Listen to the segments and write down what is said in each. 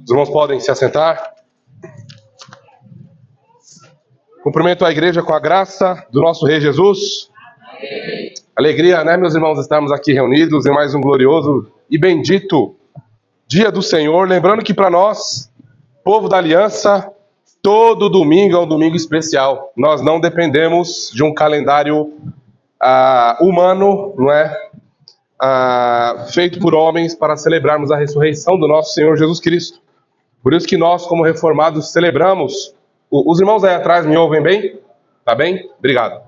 Os irmãos podem se assentar. Cumprimento a igreja com a graça do nosso Rei Jesus. Alegria, né, meus irmãos, estarmos aqui reunidos em mais um glorioso e bendito dia do Senhor. Lembrando que para nós, povo da aliança, todo domingo é um domingo especial. Nós não dependemos de um calendário humano, não é? Feito por homens para celebrarmos a ressurreição do nosso Senhor Jesus Cristo. Por isso que nós, como reformados, celebramos. Os irmãos aí atrás me ouvem bem? Tá bem? Obrigado.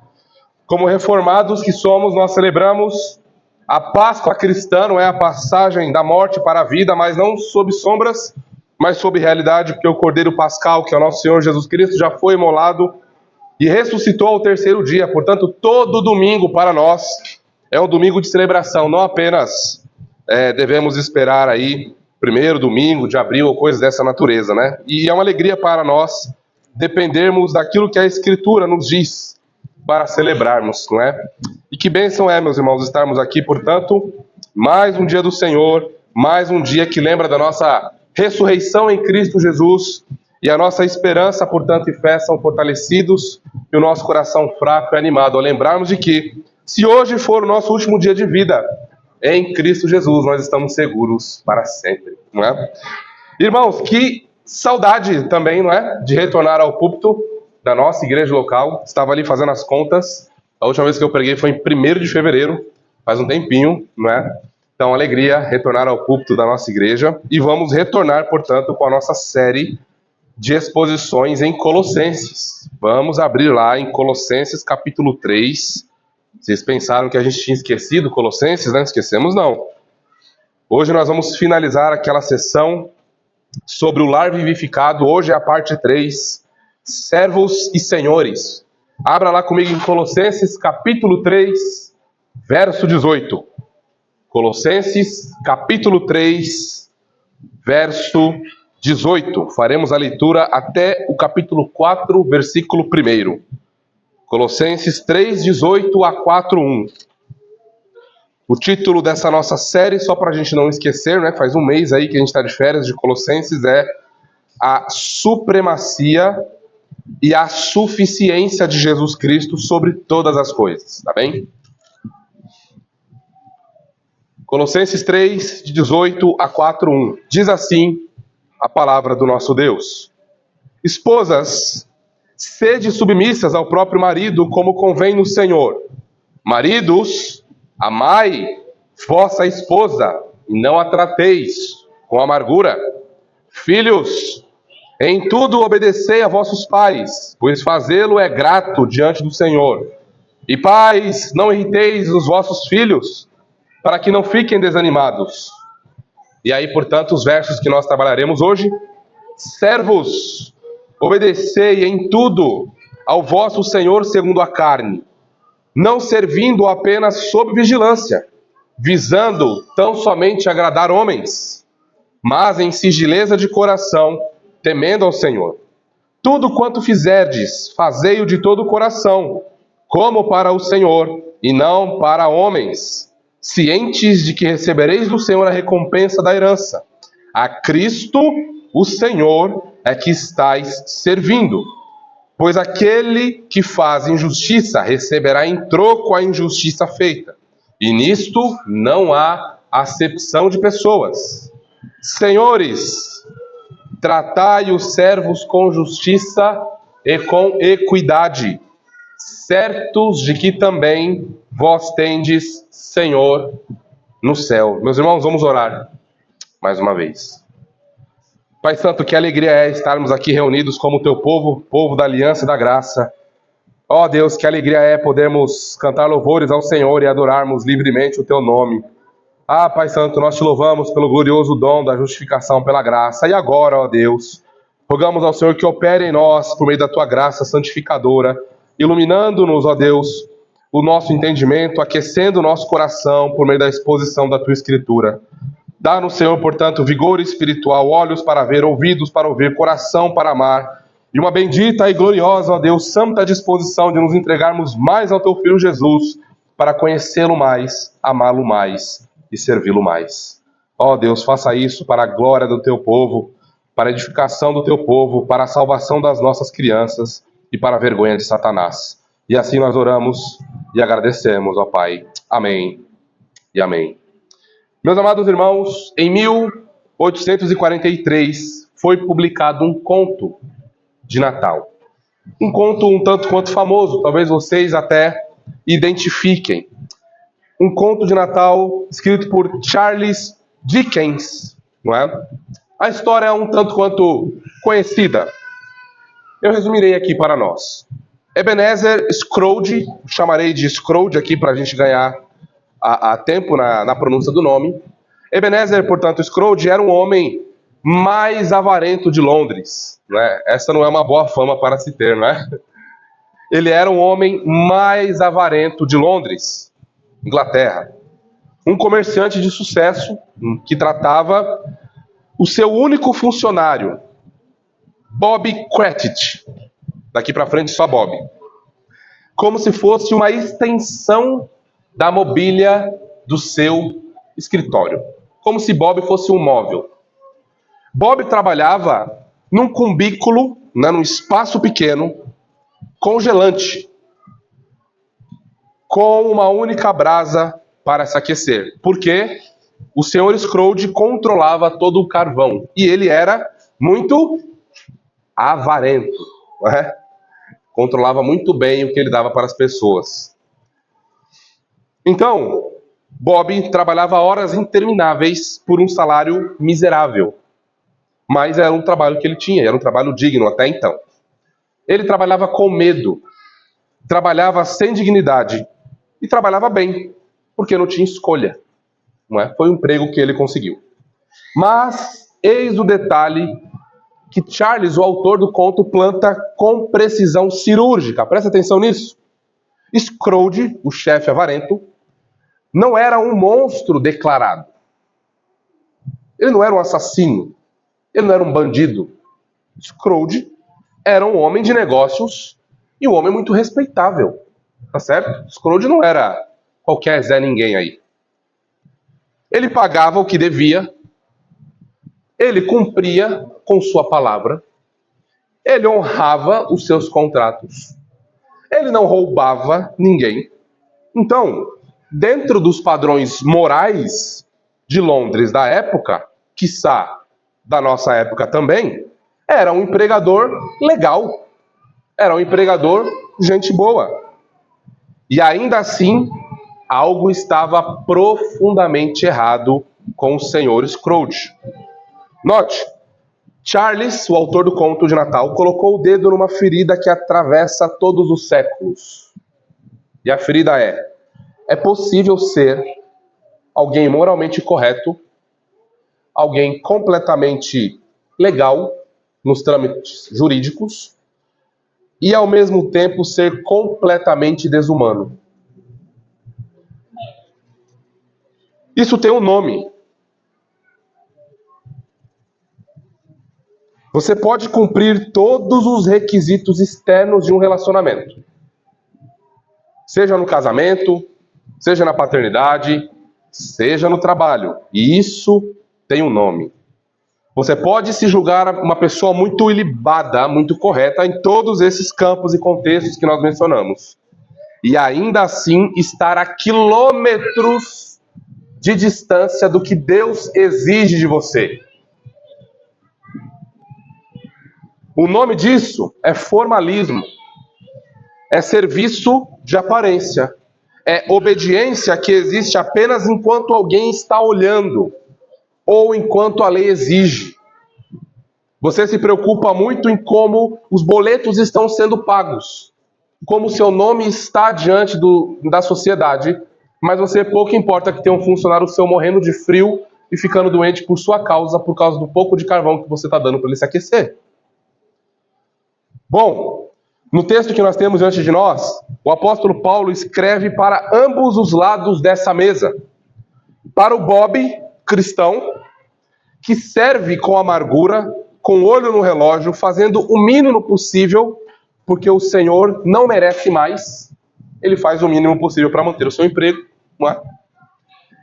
Como reformados que somos, nós celebramos a Páscoa cristã, não é a passagem da morte para a vida, mas não sob sombras, mas sob realidade, porque o Cordeiro Pascal, que é o nosso Senhor Jesus Cristo, já foi imolado e ressuscitou ao terceiro dia. Portanto, todo domingo para nós é um domingo de celebração, não apenas devemos esperar aí primeiro domingo de abril ou coisas dessa natureza, né? E é uma alegria para nós dependermos daquilo que a Escritura nos diz para celebrarmos, não é? E que bênção é, meus irmãos, estarmos aqui, portanto, mais um dia do Senhor, mais um dia que lembra da nossa ressurreição em Cristo Jesus e a nossa esperança, portanto, e fé são fortalecidos e o nosso coração fraco é animado ao lembrarmos de que, se hoje for o nosso último dia de vida, em Cristo Jesus nós estamos seguros para sempre, não é? Irmãos, que saudade também, não é? De retornar ao púlpito da nossa igreja local. Estava ali fazendo as contas. A última vez que eu preguei foi em 1º de fevereiro, faz um tempinho, não é? Então, alegria retornar ao púlpito da nossa igreja. E vamos retornar, portanto, com a nossa série de exposições em Colossenses. Vamos abrir lá em Colossenses capítulo 3. Vocês pensaram que a gente tinha esquecido Colossenses, né? Não esquecemos, não. Hoje nós vamos finalizar aquela sessão sobre o lar vivificado. Hoje é a parte 3, servos e senhores. Abra lá comigo em Colossenses capítulo 3, verso 18. Colossenses capítulo 3, verso 18. Faremos a leitura até o capítulo 4, versículo 1. Colossenses 3, 18 a 4, 1. O título dessa nossa série, só para a gente não esquecer, né? Faz um mês aí que a gente está de férias de Colossenses, é a supremacia e a suficiência de Jesus Cristo sobre todas as coisas, tá bem? Colossenses 3, de 18 a 4, 1. Diz assim a palavra do nosso Deus: Esposas, sede submissas ao próprio marido, como convém no Senhor. Maridos, amai vossa esposa, e não a trateis com amargura. Filhos, em tudo obedecei a vossos pais, pois fazê-lo é grato diante do Senhor. E pais, não irriteis os vossos filhos, para que não fiquem desanimados. E aí, portanto, os versos que nós trabalharemos hoje. Servos, obedecei em tudo ao vosso Senhor segundo a carne, não servindo apenas sob vigilância, visando tão somente agradar homens, mas em sigileza de coração, temendo ao Senhor. Tudo quanto fizerdes, fazei-o de todo o coração, como para o Senhor, e não para homens, cientes de que recebereis do Senhor a recompensa da herança. A Cristo, o Senhor, é que estáis servindo. Pois aquele que faz injustiça receberá em troco a injustiça feita. E nisto não há acepção de pessoas. Senhores, tratai os servos com justiça e com equidade, certos de que também vós tendes Senhor no céu. Meus irmãos, vamos orar mais uma vez. Pai Santo, que alegria é estarmos aqui reunidos como teu povo, povo da aliança e da graça. Ó Deus, que alegria é podermos cantar louvores ao Senhor e adorarmos livremente o teu nome. Ah, Pai Santo, nós te louvamos pelo glorioso dom da justificação pela graça. E agora, ó Deus, rogamos ao Senhor que opere em nós por meio da tua graça santificadora, iluminando-nos, ó Deus, o nosso entendimento, aquecendo o nosso coração por meio da exposição da tua Escritura. Dá-nos, Senhor, portanto, vigor espiritual, olhos para ver, ouvidos para ouvir, coração para amar, e uma bendita e gloriosa, ó Deus, santa disposição de nos entregarmos mais ao teu Filho Jesus, para conhecê-lo mais, amá-lo mais e servi-lo mais. Ó Deus, faça isso para a glória do teu povo, para a edificação do teu povo, para a salvação das nossas crianças e para a vergonha de Satanás. E assim nós oramos e agradecemos, ó Pai. Amém e amém. Meus amados irmãos, em 1843 foi publicado um conto de Natal. Um conto um tanto quanto famoso, talvez vocês até identifiquem. Um conto de Natal escrito por Charles Dickens, não é? A história é um tanto quanto conhecida. Eu resumirei aqui para nós. Ebenezer Scrooge, chamarei de Scrooge aqui para a gente ganhar a tempo na pronúncia do nome. Ebenezer, portanto, Scrooge era um homem mais avarento de Londres. Né? Essa não é uma boa fama para se ter, não é? Ele era um homem mais avarento de Londres, Inglaterra. Um comerciante de sucesso que tratava o seu único funcionário, Bob Cratchit, daqui para frente só Bob, como se fosse uma extensão da mobília do seu escritório, como se Bob fosse um móvel. Bob trabalhava num cubículo, num espaço pequeno, congelante, com uma única brasa para se aquecer, porque o senhor Scrooge controlava todo o carvão e ele era muito avarento, né? Controlava muito bem o que ele dava para as pessoas. Então, Bob trabalhava horas intermináveis por um salário miserável, mas era um trabalho que ele tinha, era um trabalho digno até então. Ele trabalhava com medo, trabalhava sem dignidade e trabalhava bem, porque não tinha escolha. Não é? Foi um emprego que ele conseguiu. Mas eis o detalhe que Charles, o autor do conto, planta com precisão cirúrgica. Presta atenção nisso. Scrooge, o chefe avarento, não era um monstro declarado. Ele não era um assassino. Ele não era um bandido. Scrooge era um homem de negócios e um homem muito respeitável. Tá certo? Scrooge não era qualquer Zé Ninguém aí. Ele pagava o que devia, ele cumpria com sua palavra, ele honrava os seus contratos, ele não roubava ninguém. Então, dentro dos padrões morais de Londres da época, quiçá da nossa época também, era um empregador legal, era um empregador gente boa. E ainda assim, algo estava profundamente errado com o senhor Scrooge. Note, Charles, o autor do conto de Natal, colocou o dedo numa ferida que atravessa todos os séculos. E a ferida é possível ser alguém moralmente correto, alguém completamente legal nos trâmites jurídicos e ao mesmo tempo ser completamente desumano. Isso tem um nome. Você pode cumprir todos os requisitos externos de um relacionamento. Seja no casamento, seja na paternidade, seja no trabalho. E isso tem um nome. Você pode se julgar uma pessoa muito ilibada, muito correta em todos esses campos e contextos que nós mencionamos. E ainda assim estar a quilômetros de distância do que Deus exige de você. O nome disso é formalismo, é serviço de aparência, é obediência que existe apenas enquanto alguém está olhando ou enquanto a lei exige. Você se preocupa muito em como os boletos estão sendo pagos, como o seu nome está diante da sociedade, mas você pouco importa que tenha um funcionário seu morrendo de frio e ficando doente por sua causa, por causa do pouco de carvão que você está dando para ele se aquecer. Bom, no texto que nós temos diante de nós, o apóstolo Paulo escreve para ambos os lados dessa mesa. Para o Bob, cristão, que serve com amargura, com o olho no relógio, fazendo o mínimo possível, porque o Senhor não merece mais, ele faz o mínimo possível para manter o seu emprego, não é?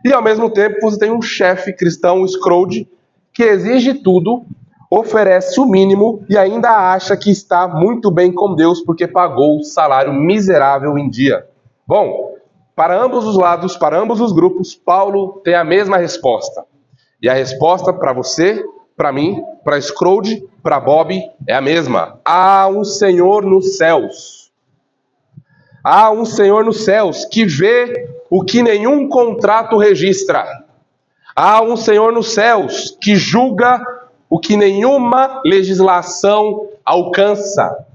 E ao mesmo tempo você tem um chefe cristão, o Scrooge, que exige tudo, oferece o mínimo e ainda acha que está muito bem com Deus porque pagou o salário miserável em dia. Bom, para ambos os lados, para ambos os grupos, Paulo tem a mesma resposta. E a resposta para você, para mim, para Scrooge, para Bob, é a mesma. Há um Senhor nos céus. Há um Senhor nos céus que vê o que nenhum contrato registra. Há um Senhor nos céus que julga o que nenhuma legislação alcança.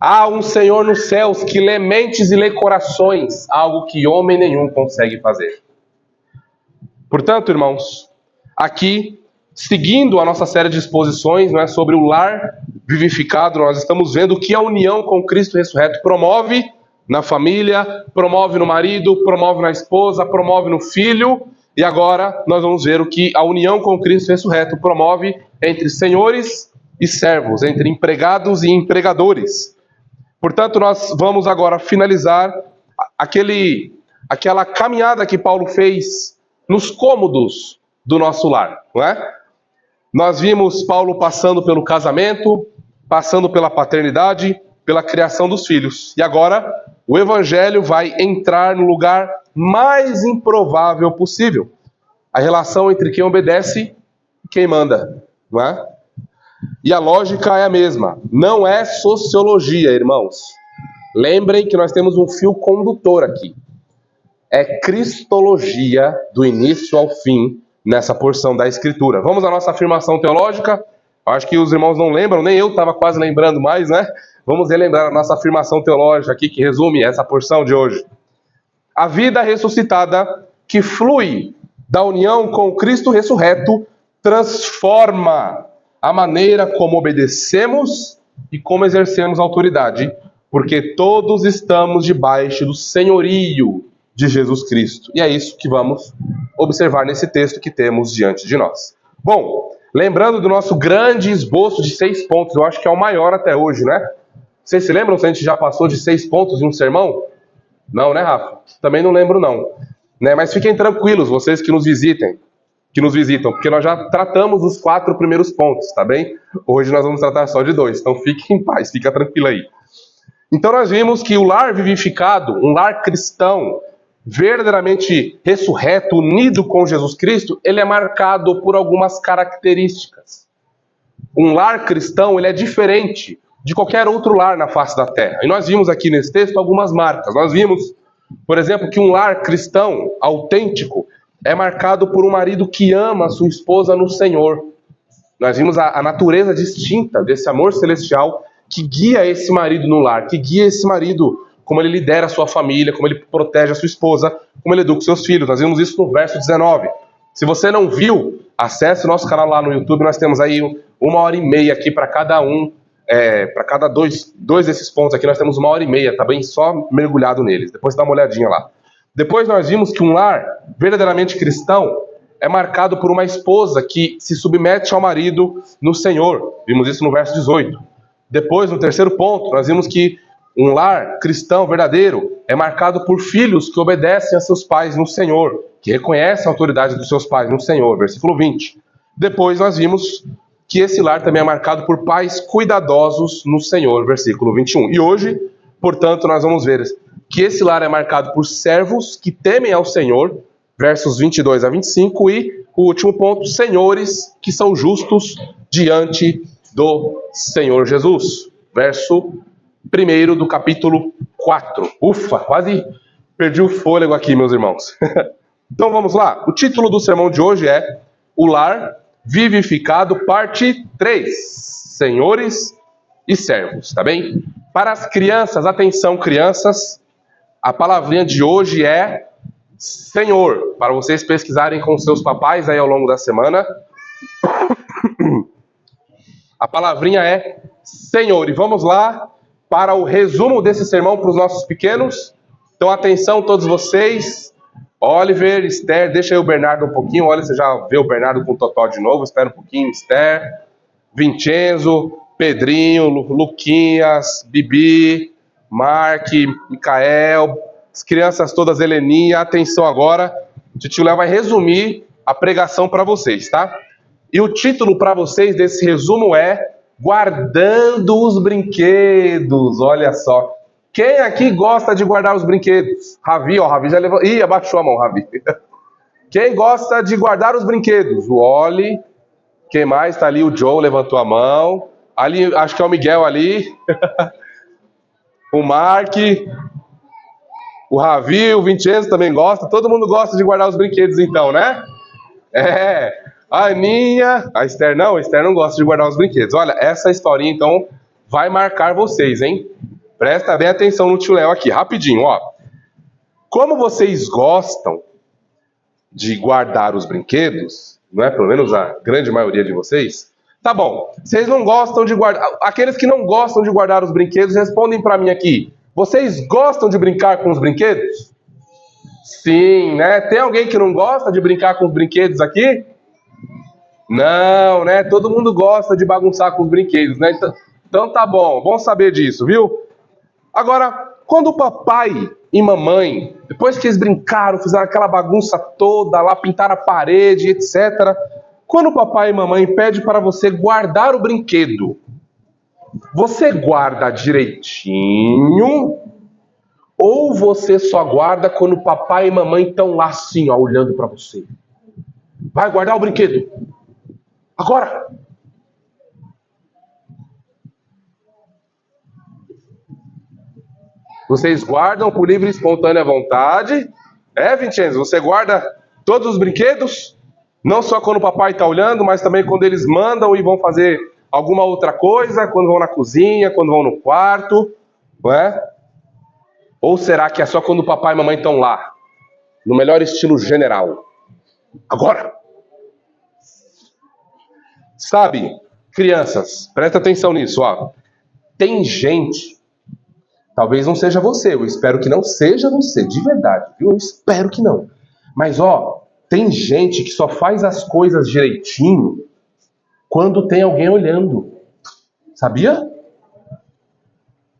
Há um Senhor nos céus que lê mentes e lê corações, algo que homem nenhum consegue fazer. Portanto, irmãos, aqui, seguindo a nossa série de exposições, não é, sobre o lar vivificado, nós estamos vendo que a união com Cristo ressurreto promove na família, promove no marido, promove na esposa, promove no filho, e agora nós vamos ver o que a união com Cristo ressurreto promove entre senhores e servos, entre empregados e empregadores. Portanto, nós vamos agora finalizar aquela caminhada que Paulo fez nos cômodos do nosso lar, não é? Nós vimos Paulo passando pelo casamento, passando pela paternidade, pela criação dos filhos. E agora o evangelho vai entrar no lugar mais improvável possível. A relação entre quem obedece e quem manda, não é? E a lógica é a mesma. Não é sociologia, irmãos. Lembrem que nós temos um fio condutor aqui. É cristologia do início ao fim nessa porção da Escritura. Vamos à nossa afirmação teológica. Acho que os irmãos não lembram, nem eu estava quase lembrando mais, né? Vamos relembrar a nossa afirmação teológica aqui, que resume essa porção de hoje. A vida ressuscitada que flui da união com Cristo ressurreto transforma a maneira como obedecemos e como exercemos autoridade, porque todos estamos debaixo do senhorio de Jesus Cristo. E é isso que vamos observar nesse texto que temos diante de nós. Bom, lembrando do nosso grande esboço de 6 pontos, eu acho que é o maior até hoje, né? Vocês se lembram se a gente já passou de 6 pontos em um sermão? Não, né, Rafa? Também não lembro, não. Né? Mas fiquem tranquilos, vocês que nos visitam, porque nós já tratamos os 4 primeiros pontos, tá bem? Hoje nós vamos tratar só de 2, então fiquem em paz, fica tranquilo aí. Então nós vimos que o lar vivificado, um lar cristão, verdadeiramente ressurreto, unido com Jesus Cristo, ele é marcado por algumas características. Um lar cristão, ele é diferente de qualquer outro lar na face da terra. E nós vimos aqui nesse texto algumas marcas. Nós vimos, por exemplo, que um lar cristão, autêntico, é marcado por um marido que ama a sua esposa no Senhor. Nós vimos a natureza distinta desse amor celestial que guia esse marido no lar, que guia esse marido, como ele lidera a sua família, como ele protege a sua esposa, como ele educa os seus filhos. Nós vimos isso no verso 19. Se você não viu, acesse o nosso canal lá no YouTube, nós temos aí 1h30 aqui para cada um, para cada dois desses pontos aqui, nós temos 1h30, tá bem? Só mergulhado neles, depois dá uma olhadinha lá. Depois nós vimos que um lar verdadeiramente cristão é marcado por uma esposa que se submete ao marido no Senhor. Vimos isso no verso 18. Depois, no terceiro ponto, nós vimos que um lar cristão verdadeiro é marcado por filhos que obedecem a seus pais no Senhor, que reconhecem a autoridade dos seus pais no Senhor, versículo 20. Depois nós vimos que esse lar também é marcado por pais cuidadosos no Senhor, versículo 21. E hoje, portanto, nós vamos ver que esse lar é marcado por servos que temem ao Senhor, versos 22 a 25, e o último ponto, senhores que são justos diante do Senhor Jesus, verso 1 do capítulo 4. Ufa, quase perdi o fôlego aqui, meus irmãos. Então vamos lá, o título do sermão de hoje é O Lar Vivificado, parte 3, Senhores e Servos, tá bem? Para as crianças, atenção crianças, a palavrinha de hoje é Senhor, para vocês pesquisarem com seus papais aí ao longo da semana. A palavrinha é Senhor, e vamos lá para o resumo desse sermão para os nossos pequenos. Então atenção todos vocês, Oliver, Esther, deixa aí o Bernardo um pouquinho, olha, você já vê o Bernardo com o Totó de novo, espera um pouquinho, Esther, Vincenzo, Pedrinho, Luquinhas, Bibi, Mark, Micael, as crianças todas, Heleninha, atenção agora, Titio Léo vai resumir a pregação para vocês, tá? E o título para vocês desse resumo é Guardando os Brinquedos. Olha só. Quem aqui gosta de guardar os brinquedos? Ravi, ó, Ravi já levou. Ih, abaixou a mão, Ravi. Quem gosta de guardar os brinquedos? O Oli. Quem mais? Tá ali o Joe, levantou a mão. Ali, acho que é o Miguel ali. O Mark. O Ravi, o Vincenzo também gosta. Todo mundo gosta de guardar os brinquedos então, né? É. A Aninha. A Esther não gosta de guardar os brinquedos. Olha, essa historinha então vai marcar vocês, hein? Presta bem atenção no tio Léo aqui, rapidinho, ó. Como vocês gostam de guardar os brinquedos, não é? Pelo menos a grande maioria de vocês. Tá bom, vocês não gostam de guardar... Aqueles que não gostam de guardar os brinquedos, respondem pra mim aqui. Vocês gostam de brincar com os brinquedos? Sim, né? Tem alguém que não gosta de brincar com os brinquedos aqui? Não, né? Todo mundo gosta de bagunçar com os brinquedos, né? Então tá bom, bom saber disso, viu? Agora, quando o papai e mamãe, depois que eles brincaram, fizeram aquela bagunça toda lá, pintaram a parede, etc. Quando o papai e mamãe pedem para você guardar o brinquedo, você guarda direitinho ou você só guarda quando o papai e mamãe estão lá assim, ó, olhando para você? Vai guardar o brinquedo. Agora. Vocês guardam por livre e espontânea vontade. É, Vincenzo, você guarda todos os brinquedos? Não só quando o papai está olhando, mas também quando eles mandam e vão fazer alguma outra coisa, quando vão na cozinha, quando vão no quarto, não é? Ou será que é só quando o papai e a mamãe estão lá? No melhor estilo general. Agora! Sabe, crianças, presta atenção nisso, ó. Tem gente... Talvez não seja você, eu espero que não seja você, de verdade, viu? Eu espero que não. Mas, ó, tem gente que só faz as coisas direitinho quando tem alguém olhando. Sabia?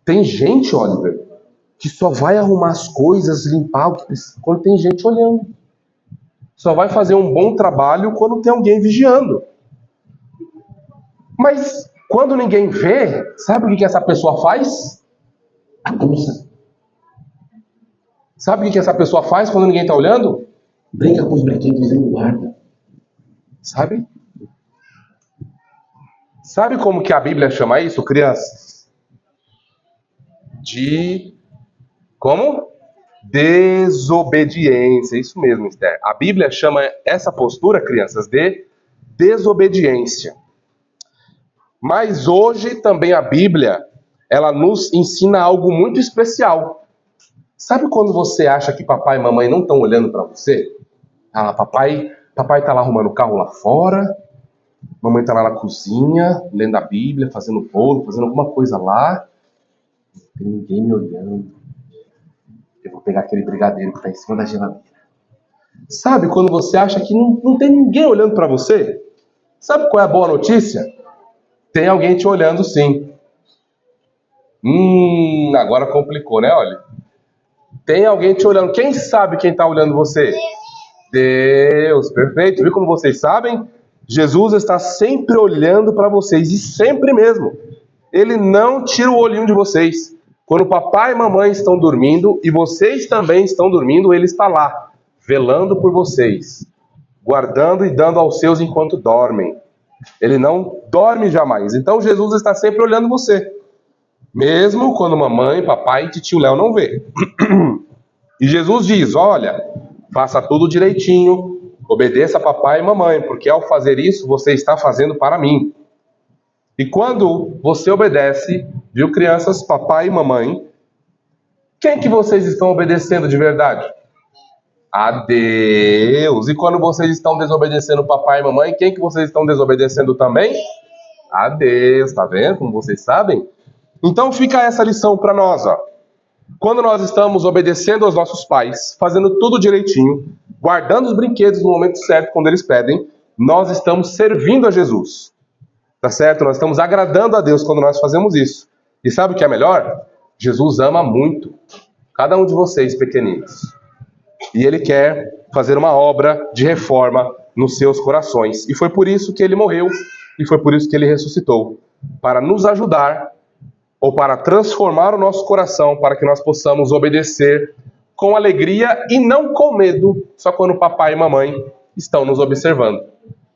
Tem gente, Oliver, que só vai arrumar as coisas, limpar quando tem gente olhando. Só vai fazer um bom trabalho quando tem alguém vigiando. Mas, quando ninguém vê, sabe o que essa pessoa faz? Bagunça. Sabe o que essa pessoa faz quando ninguém está olhando? Brinca com os brinquedos e não guarda. Sabe? Sabe como que a Bíblia chama isso, crianças? De... Como? Desobediência. Isso mesmo, Esther. A Bíblia chama essa postura, crianças, de desobediência. Mas hoje também a Bíblia... ela nos ensina algo muito especial. Sabe quando você acha que papai e mamãe não estão olhando para você? Ah, papai tá lá arrumando o carro lá fora, mamãe tá lá na cozinha, lendo a Bíblia, fazendo bolo, fazendo alguma coisa lá. Não tem ninguém me olhando. Eu vou pegar aquele brigadeiro que tá em cima da geladeira. Sabe quando você acha que não tem ninguém olhando para você? Sabe qual é a boa notícia? Tem alguém te olhando sim. Agora complicou, né? Olha. Tem alguém te olhando. Quem sabe quem está olhando você? Deus, perfeito. Viu como vocês sabem? Jesus está sempre olhando para vocês. E sempre mesmo. Ele não tira o olhinho de vocês. Quando papai e mamãe estão dormindo e vocês também estão dormindo, ele está lá, velando por vocês, guardando e dando aos seus enquanto dormem. Ele não dorme jamais. Então Jesus está sempre olhando você. Mesmo quando mamãe, papai e tio Léo não vê. E Jesus diz, olha, faça tudo direitinho, obedeça a papai e mamãe, porque ao fazer isso, você está fazendo para mim. E quando você obedece, viu, crianças, papai e mamãe, quem que vocês estão obedecendo de verdade? A Deus. E quando vocês estão desobedecendo papai e mamãe, quem que vocês estão desobedecendo também? A Deus, tá vendo como vocês sabem? Então fica essa lição para nós, ó. Quando nós estamos obedecendo aos nossos pais, fazendo tudo direitinho, guardando os brinquedos no momento certo, quando eles pedem, nós estamos servindo a Jesus. Tá certo? Nós estamos agradando a Deus quando nós fazemos isso. E sabe o que é melhor? Jesus ama muito cada um de vocês, pequeninos. E ele quer fazer uma obra de reforma nos seus corações. E foi por isso que ele morreu, e foi por isso que ele ressuscitou, para nos ajudar, ou para transformar o nosso coração, para que nós possamos obedecer com alegria e não com medo, só quando papai e mamãe estão nos observando.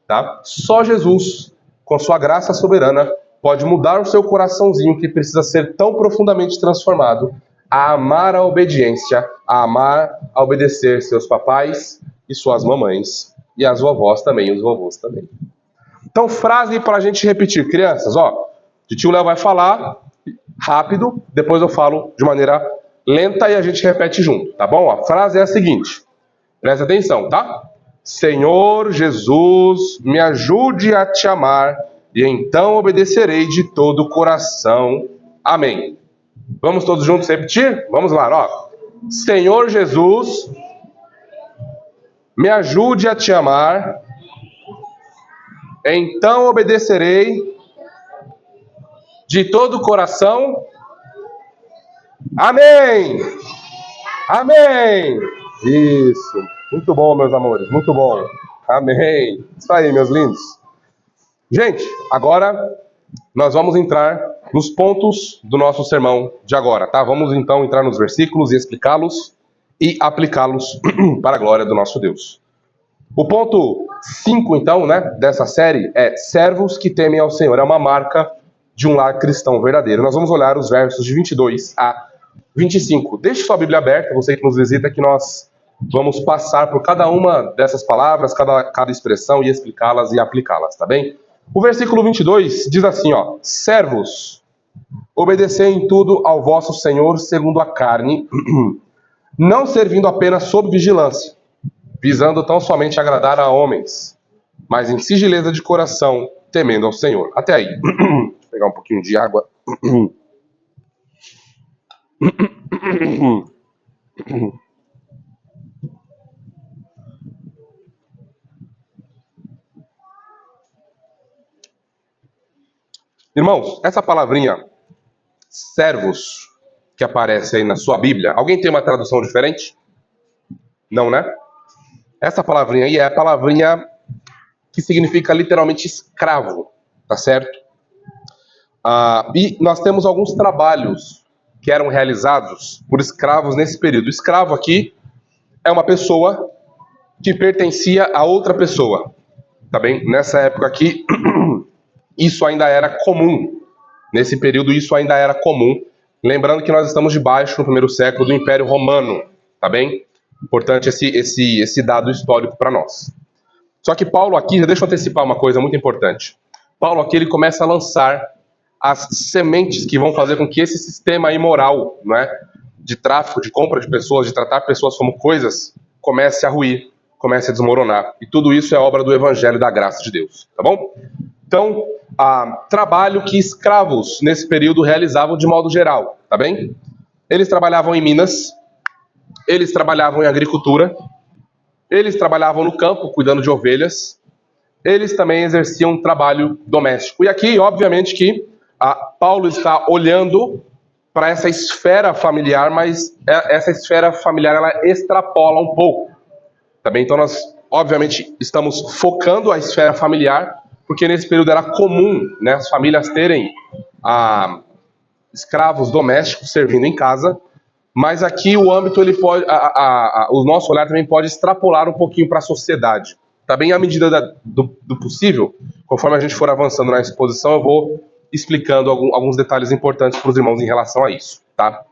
Tá? Só Jesus, com sua graça soberana, pode mudar o seu coraçãozinho que precisa ser tão profundamente transformado a amar a obediência, a amar a obedecer seus papais e suas mamães, e as vovós também, os vovôs também. Então, frase para a gente repetir. Crianças, ó, o tio Léo vai falar rápido, depois eu falo de maneira lenta e a gente repete junto, tá bom? A frase é a seguinte, presta atenção, tá? Senhor Jesus, me ajude a te amar e então obedecerei de todo o coração. Amém. Vamos todos juntos repetir? Vamos lá, ó. Senhor Jesus, me ajude a te amar, então obedecerei de todo o coração. Amém! Amém! Isso. Muito bom, meus amores. Muito bom. Amém. Isso aí, meus lindos. Gente, agora nós vamos entrar nos pontos do nosso sermão de agora, tá? Vamos então entrar nos versículos e explicá-los e aplicá-los para a glória do nosso Deus. O ponto 5, então, né, dessa série é servos que temem ao Senhor. É uma marca de um lar cristão verdadeiro. Nós vamos olhar os versos de 22 a 25. Deixe sua Bíblia aberta, você que nos visita, que nós vamos passar por cada uma dessas palavras, cada expressão e explicá-las e aplicá-las, tá bem? O versículo 22 diz assim, ó: servos, obedecei em tudo ao vosso Senhor segundo a carne, não servindo apenas sob vigilância, visando tão somente agradar a homens, mas em sigileza de coração, temendo ao Senhor. Até aí. Deixa eu pegar um pouquinho de água. Irmãos, essa palavrinha servos que aparece aí na sua Bíblia, alguém tem uma tradução diferente? Não, né? Essa palavrinha aí é a palavrinha que significa literalmente escravo, tá certo? E nós temos alguns trabalhos que eram realizados por escravos nesse período. O escravo aqui é uma pessoa que pertencia a outra pessoa, tá bem? Nessa época aqui, isso ainda era comum. Nesse período, isso ainda era comum. Lembrando que nós estamos debaixo, no primeiro século, do Império Romano, tá bem? Importante esse dado histórico para nós. Só que Paulo aqui, deixa eu antecipar uma coisa muito importante. Paulo aqui, ele começa a lançar as sementes que vão fazer com que esse sistema imoral, né, de tráfico, de compra de pessoas, de tratar pessoas como coisas, comece a ruir, comece a desmoronar. E tudo isso é obra do Evangelho da graça de Deus, tá bom? Então, trabalho que escravos nesse período realizavam de modo geral, tá bem? Eles trabalhavam em minas, eles trabalhavam em agricultura, eles trabalhavam no campo, cuidando de ovelhas, eles também exerciam um trabalho doméstico. E aqui, obviamente, que Paulo está olhando para essa esfera familiar, mas essa esfera familiar, ela extrapola um pouco, tá bem? Então, nós, obviamente, estamos focando a esfera familiar, porque nesse período era comum, né, as famílias terem escravos domésticos servindo em casa, mas aqui o âmbito, ele pode, o nosso olhar também pode extrapolar um pouquinho para a sociedade. Tá bem, à medida do possível, conforme a gente for avançando na exposição, eu vou explicando alguns detalhes importantes para os irmãos em relação a isso, tá?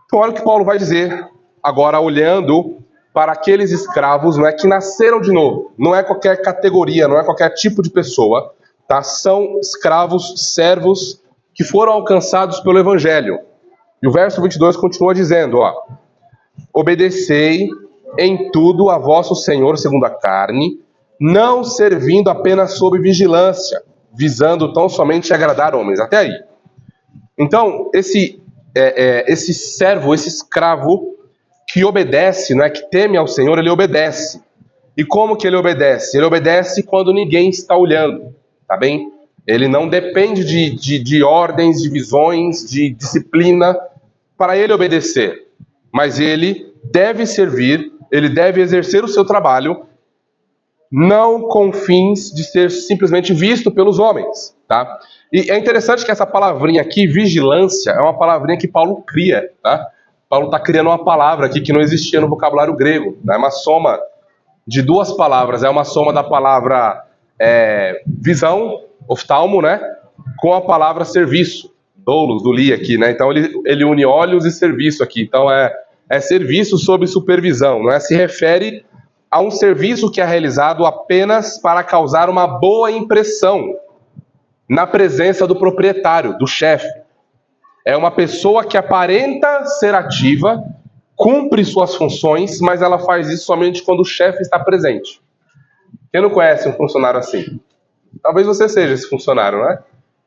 Então, olha o que Paulo vai dizer agora, olhando para aqueles escravos, não é, que nasceram de novo. Não é qualquer categoria, não é qualquer tipo de pessoa, tá? São escravos, servos, que foram alcançados pelo Evangelho. E o verso 22 continua dizendo, ó: obedecei em tudo a vosso Senhor segundo a carne, não servindo apenas sob vigilância, visando tão somente agradar homens. Até aí. Então, esse servo, esse escravo que obedece, né, que teme ao Senhor, ele obedece. E como que ele obedece? Ele obedece quando ninguém está olhando, tá bem? Ele não depende de ordens, de visões, de disciplina para ele obedecer. Mas ele deve servir, ele deve exercer o seu trabalho, não com fins de ser simplesmente visto pelos homens, tá? E é interessante que essa palavrinha aqui, vigilância, é uma palavrinha que Paulo cria, tá? Paulo está criando uma palavra aqui que não existia no vocabulário grego, né? É uma soma de duas palavras, é uma soma da palavra visão, oftalmo, né? Com a palavra serviço, doulos, do li aqui, né? Então ele une olhos e serviço aqui, então é serviço sob supervisão, não é? Se refere a um serviço que é realizado apenas para causar uma boa impressão na presença do proprietário, do chefe. É uma pessoa que aparenta ser ativa, cumpre suas funções, mas ela faz isso somente quando o chefe está presente. Quem não conhece um funcionário assim? Talvez você seja esse funcionário, né?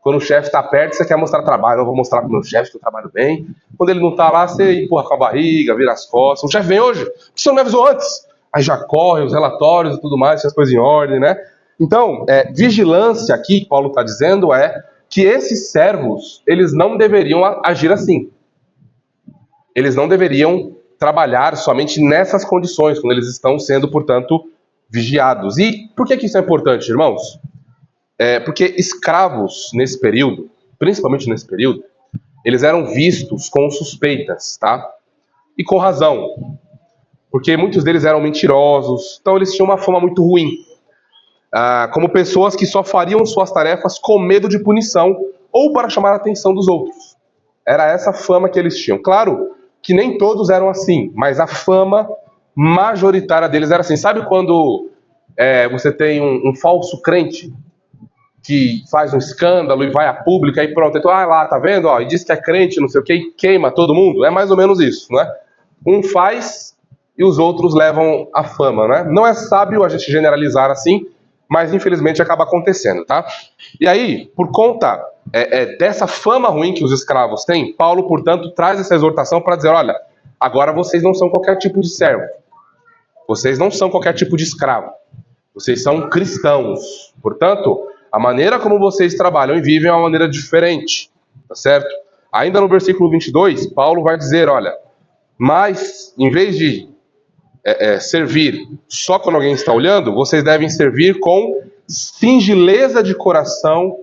Quando o chefe está perto, você quer mostrar trabalho. Eu vou mostrar para o meu chefe que eu trabalho bem. Quando ele não está lá, você empurra com a barriga, vira as costas. O chefe vem hoje? Por que você não me avisou antes? Aí já corre os relatórios e tudo mais, as coisas em ordem, né? Então, vigilância aqui, que Paulo está dizendo, é que esses servos, eles não deveriam agir assim. Eles não deveriam trabalhar somente nessas condições, quando eles estão sendo, portanto, vigiados. E por que isso é importante, irmãos? Porque escravos, nesse período, principalmente nesse período, eles eram vistos com suspeitas, tá? E com razão. Porque muitos deles eram mentirosos, então eles tinham uma fama muito ruim. Como pessoas que só fariam suas tarefas com medo de punição ou para chamar a atenção dos outros. Era essa fama que eles tinham. Claro que nem todos eram assim, mas a fama majoritária deles era assim. Sabe quando você tem um falso crente que faz um escândalo e vai a público, aí pronto, então, lá, tá vendo? E diz que é crente, não sei o que, e queima todo mundo. É mais ou menos isso, né? Um faz e os outros levam a fama, né? Não é sábio a gente generalizar assim, mas infelizmente acaba acontecendo, tá? E aí, por conta dessa fama ruim que os escravos têm, Paulo, portanto, traz essa exortação para dizer, olha, agora vocês não são qualquer tipo de servo, vocês não são qualquer tipo de escravo, vocês são cristãos, portanto, a maneira como vocês trabalham e vivem é uma maneira diferente, tá certo? Ainda no versículo 22, Paulo vai dizer, olha, mas em vez de servir só quando alguém está olhando, vocês devem servir com singeleza de coração,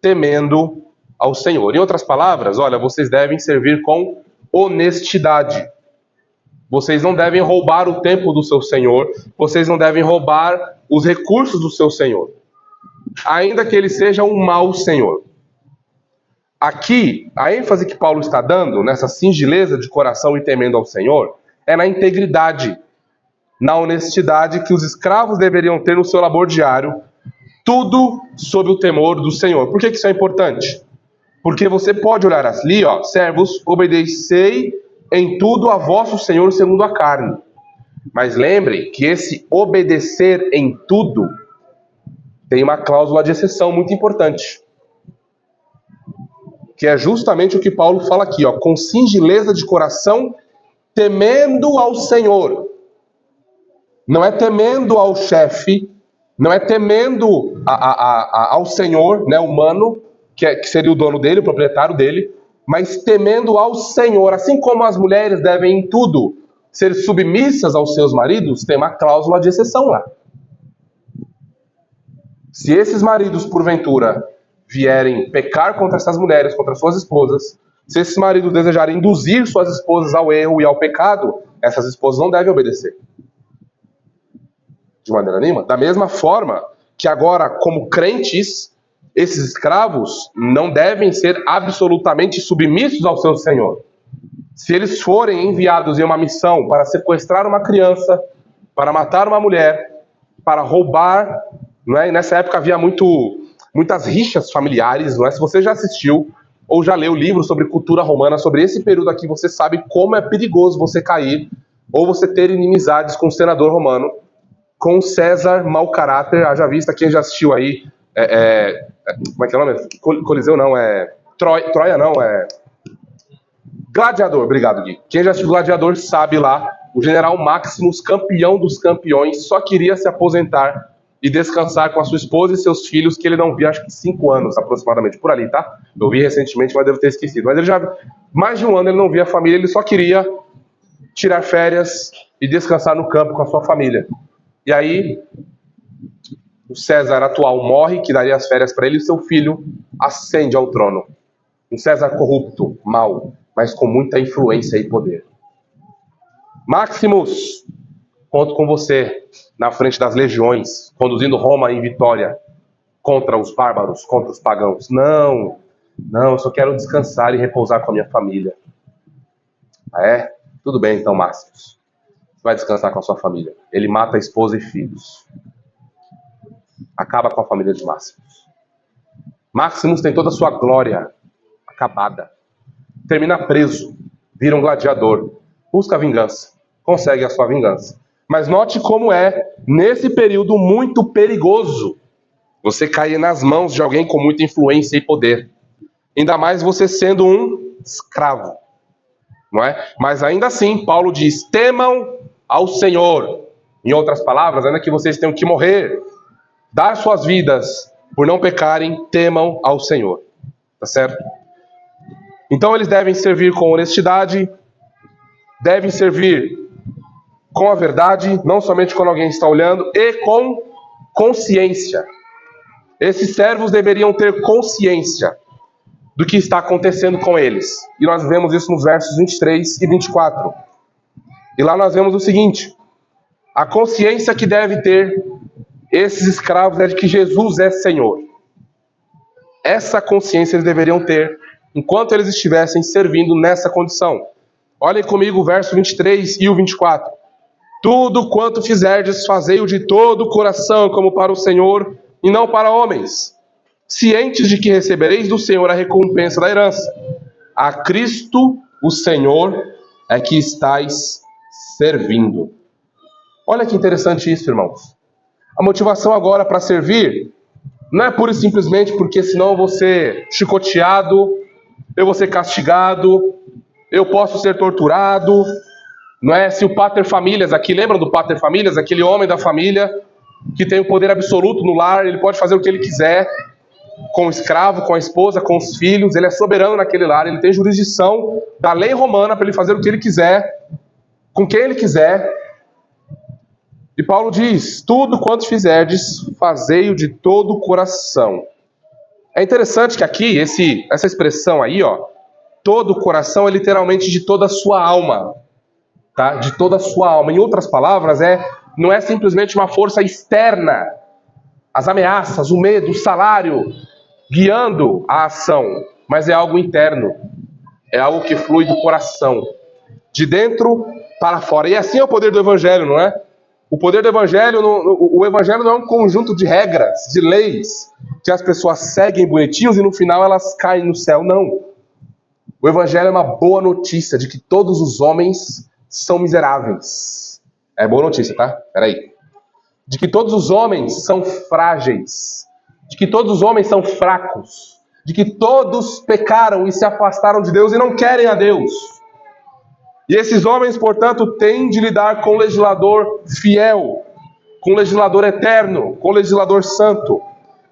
temendo ao Senhor. Em outras palavras, olha, vocês devem servir com honestidade. Vocês não devem roubar o tempo do seu Senhor, vocês não devem roubar os recursos do seu Senhor, ainda que ele seja um mau Senhor. Aqui, a ênfase que Paulo está dando nessa singeleza de coração e temendo ao Senhor é na integridade, na honestidade que os escravos deveriam ter no seu labor diário, tudo sob o temor do Senhor. Por que isso é importante? Porque você pode olhar ali, servos, obedecei em tudo a vosso Senhor segundo a carne. Mas lembre que esse obedecer em tudo tem uma cláusula de exceção muito importante, que é justamente o que Paulo fala aqui, com singeleza de coração, temendo ao Senhor. Não é temendo ao chefe, não é temendo ao Senhor, né, humano, que seria o dono dele, o proprietário dele, mas temendo ao Senhor. Assim como as mulheres devem em tudo ser submissas aos seus maridos, tem uma cláusula de exceção lá. Se esses maridos, porventura, vierem pecar contra essas mulheres, contra suas esposas, se esses maridos desejarem induzir suas esposas ao erro e ao pecado, essas esposas não devem obedecer. De maneira nenhuma. Da mesma forma que agora, como crentes, esses escravos não devem ser absolutamente submissos ao seu Senhor. Se eles forem enviados em uma missão para sequestrar uma criança, para matar uma mulher, para roubar, não é? E nessa época havia muitas rixas familiares, não é? Se você já assistiu ou já leu livros sobre cultura romana, sobre esse período aqui, você sabe como é perigoso você cair ou você ter inimizades com o senador romano, com César mau caráter. Haja vista, quem já assistiu aí, como é que é o nome? Coliseu não, Troia não, Gladiador, obrigado, Gui. Quem já assistiu Gladiador sabe lá, o general Maximus, campeão dos campeões, só queria se aposentar e descansar com a sua esposa e seus filhos, que ele não via, acho que 5 anos aproximadamente, por ali, tá? Eu vi recentemente, mas devo ter esquecido. Mas ele já, mais de um ano ele não via a família, ele só queria tirar férias e descansar no campo com a sua família. E aí, o César atual morre, que daria as férias para ele, e seu filho ascende ao trono. Um César corrupto, mau, mas com muita influência e poder. Maximus, conto com você na frente das legiões, conduzindo Roma em vitória contra os bárbaros, contra os pagãos. Não, eu só quero descansar e repousar com a minha família. Ah, é? Tudo bem então, Maximus. Você vai descansar com a sua família. Ele mata a esposa e filhos. Acaba com a família de Maximus. Maximus tem toda a sua glória acabada. Termina preso, vira um gladiador, busca a vingança, consegue a sua vingança. Mas note como é, nesse período muito perigoso, você cair nas mãos de alguém com muita influência e poder. Ainda mais você sendo um escravo. Não é? Mas ainda assim, Paulo diz, temam ao Senhor. Em outras palavras, ainda que vocês tenham que morrer, dar suas vidas por não pecarem, temam ao Senhor. Tá certo? Então eles devem servir com honestidade, devem servir com a verdade, não somente quando alguém está olhando, e com consciência. Esses servos deveriam ter consciência do que está acontecendo com eles. E nós vemos isso nos versos 23 e 24. E lá nós vemos o seguinte: a consciência que deve ter esses escravos é de que Jesus é Senhor. Essa consciência eles deveriam ter enquanto eles estivessem servindo nessa condição. Olhem comigo o verso 23 e o 24. Tudo quanto fizerdes, fazei-o de todo o coração, como para o Senhor, e não para homens, cientes de que recebereis do Senhor a recompensa da herança. A Cristo, o Senhor, é que estáis servindo. Olha que interessante isso, irmãos. A motivação agora para servir não é pura e simplesmente porque senão eu vou ser chicoteado, eu vou ser castigado, eu posso ser torturado. Não é? Se o pater familias aqui, lembram do pater familias? Aquele homem da família que tem o poder absoluto no lar, ele pode fazer o que ele quiser com o escravo, com a esposa, com os filhos, ele é soberano naquele lar, ele tem jurisdição da lei romana para ele fazer o que ele quiser, com quem ele quiser. E Paulo diz, tudo quanto fizerdes, fazei-o de todo o coração. É interessante que aqui, essa expressão aí, ó, todo o coração é literalmente de toda a sua alma. Tá? De toda a sua alma. Em outras palavras, não é simplesmente uma força externa, as ameaças, o medo, o salário, guiando a ação, mas é algo interno, é algo que flui do coração, de dentro para fora. E assim é o poder do Evangelho, não é? O poder do Evangelho, o Evangelho não é um conjunto de regras, de leis, que as pessoas seguem bonitinhos e no final elas caem no céu, não. O Evangelho é uma boa notícia de que todos os homens são miseráveis. É boa notícia, tá? Peraí. De que todos os homens são frágeis. De que todos os homens são fracos. De que todos pecaram e se afastaram de Deus e não querem a Deus. E esses homens, portanto, têm de lidar com um legislador fiel, com um legislador eterno, com um legislador santo.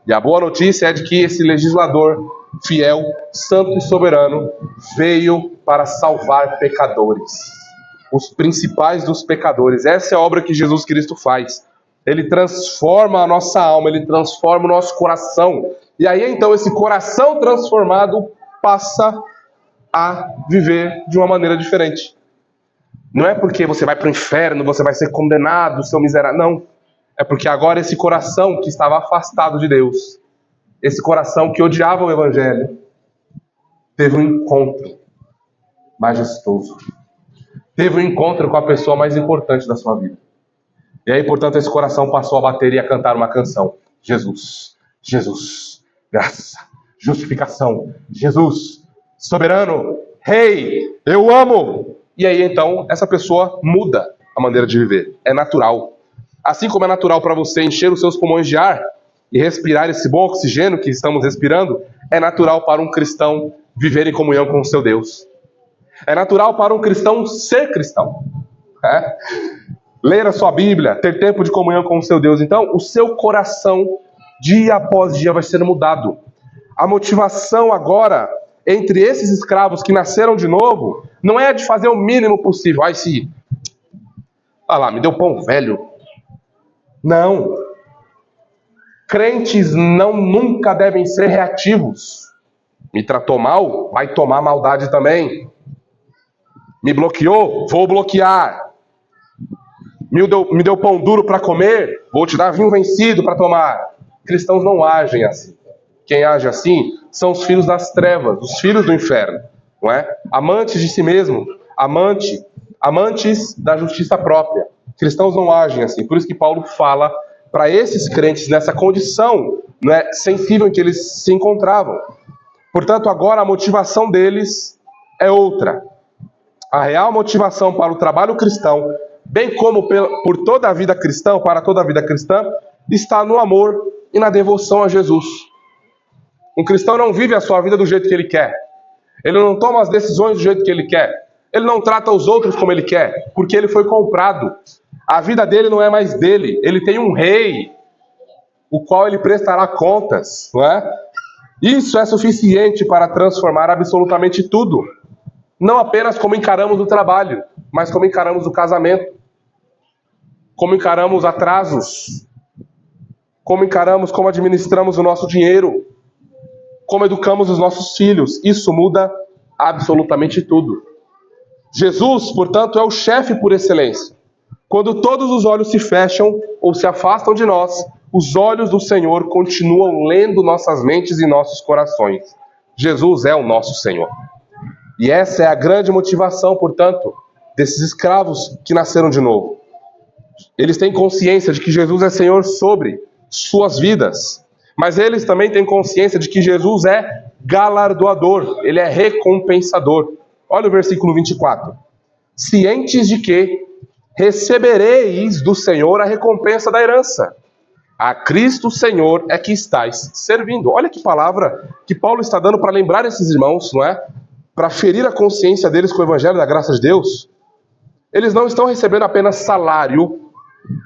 E a boa notícia é de que esse legislador fiel, santo e soberano veio para salvar pecadores. Os principais dos pecadores. Essa é a obra que Jesus Cristo faz. Ele transforma a nossa alma, ele transforma o nosso coração. E aí então esse coração transformado passa a viver de uma maneira diferente. Não é porque você vai para o inferno, você vai ser condenado, seu miserável. Não. É porque agora esse coração que estava afastado de Deus, esse coração que odiava o Evangelho, teve um encontro majestoso. Teve um encontro com a pessoa mais importante da sua vida. E aí, portanto, esse coração passou a bater e a cantar uma canção. Jesus, Jesus, graça, justificação. Jesus, soberano, rei, eu amo. E aí, então, essa pessoa muda a maneira de viver. É natural. Assim como é natural para você encher os seus pulmões de ar e respirar esse bom oxigênio que estamos respirando, é natural para um cristão viver em comunhão com o seu Deus. É natural para um cristão ser cristão. Ler a sua Bíblia, ter tempo de comunhão com o seu Deus. Então, o seu coração, dia após dia, vai ser mudado. A motivação agora entre esses escravos que nasceram de novo não é a de fazer o mínimo possível. Ai, se... Ah lá, me deu pão velho. Não. Crentes nunca devem ser reativos. Me tratou mal? Vai tomar maldade também. Me bloqueou? Vou bloquear. Me deu pão duro para comer? Vou te dar vinho vencido para tomar. Cristãos não agem assim. Quem age assim são os filhos das trevas, os filhos do inferno, não é? Amantes de si mesmo, amantes da justiça própria. Cristãos não agem assim. Por isso que Paulo fala para esses crentes nessa condição, não é, sensível em que eles se encontravam. Portanto, agora a motivação deles é outra. A real motivação para o trabalho cristão, bem como por toda a vida cristã, para toda a vida cristã, está no amor e na devoção a Jesus. Um cristão não vive a sua vida do jeito que ele quer. Ele não toma as decisões do jeito que ele quer. Ele não trata os outros como ele quer, porque ele foi comprado. A vida dele não é mais dele. Ele tem um rei, o qual ele prestará contas, não é? Isso é suficiente para transformar absolutamente tudo. Não apenas como encaramos o trabalho, mas como encaramos o casamento, como encaramos atrasos, como administramos o nosso dinheiro, como educamos os nossos filhos. Isso muda absolutamente tudo. Jesus, portanto, é o chefe por excelência. Quando todos os olhos se fecham ou se afastam de nós, os olhos do Senhor continuam lendo nossas mentes e nossos corações. Jesus é o nosso Senhor. E essa é a grande motivação, portanto, desses escravos que nasceram de novo. Eles têm consciência de que Jesus é Senhor sobre suas vidas, mas eles também têm consciência de que Jesus é galardoador, ele é recompensador. Olha o versículo 24. Cientes de que recebereis do Senhor a recompensa da herança. A Cristo Senhor é que estáis servindo. Olha que palavra que Paulo está dando para lembrar esses irmãos, não é? Para ferir a consciência deles com o evangelho da graça de Deus. Eles não estão recebendo apenas salário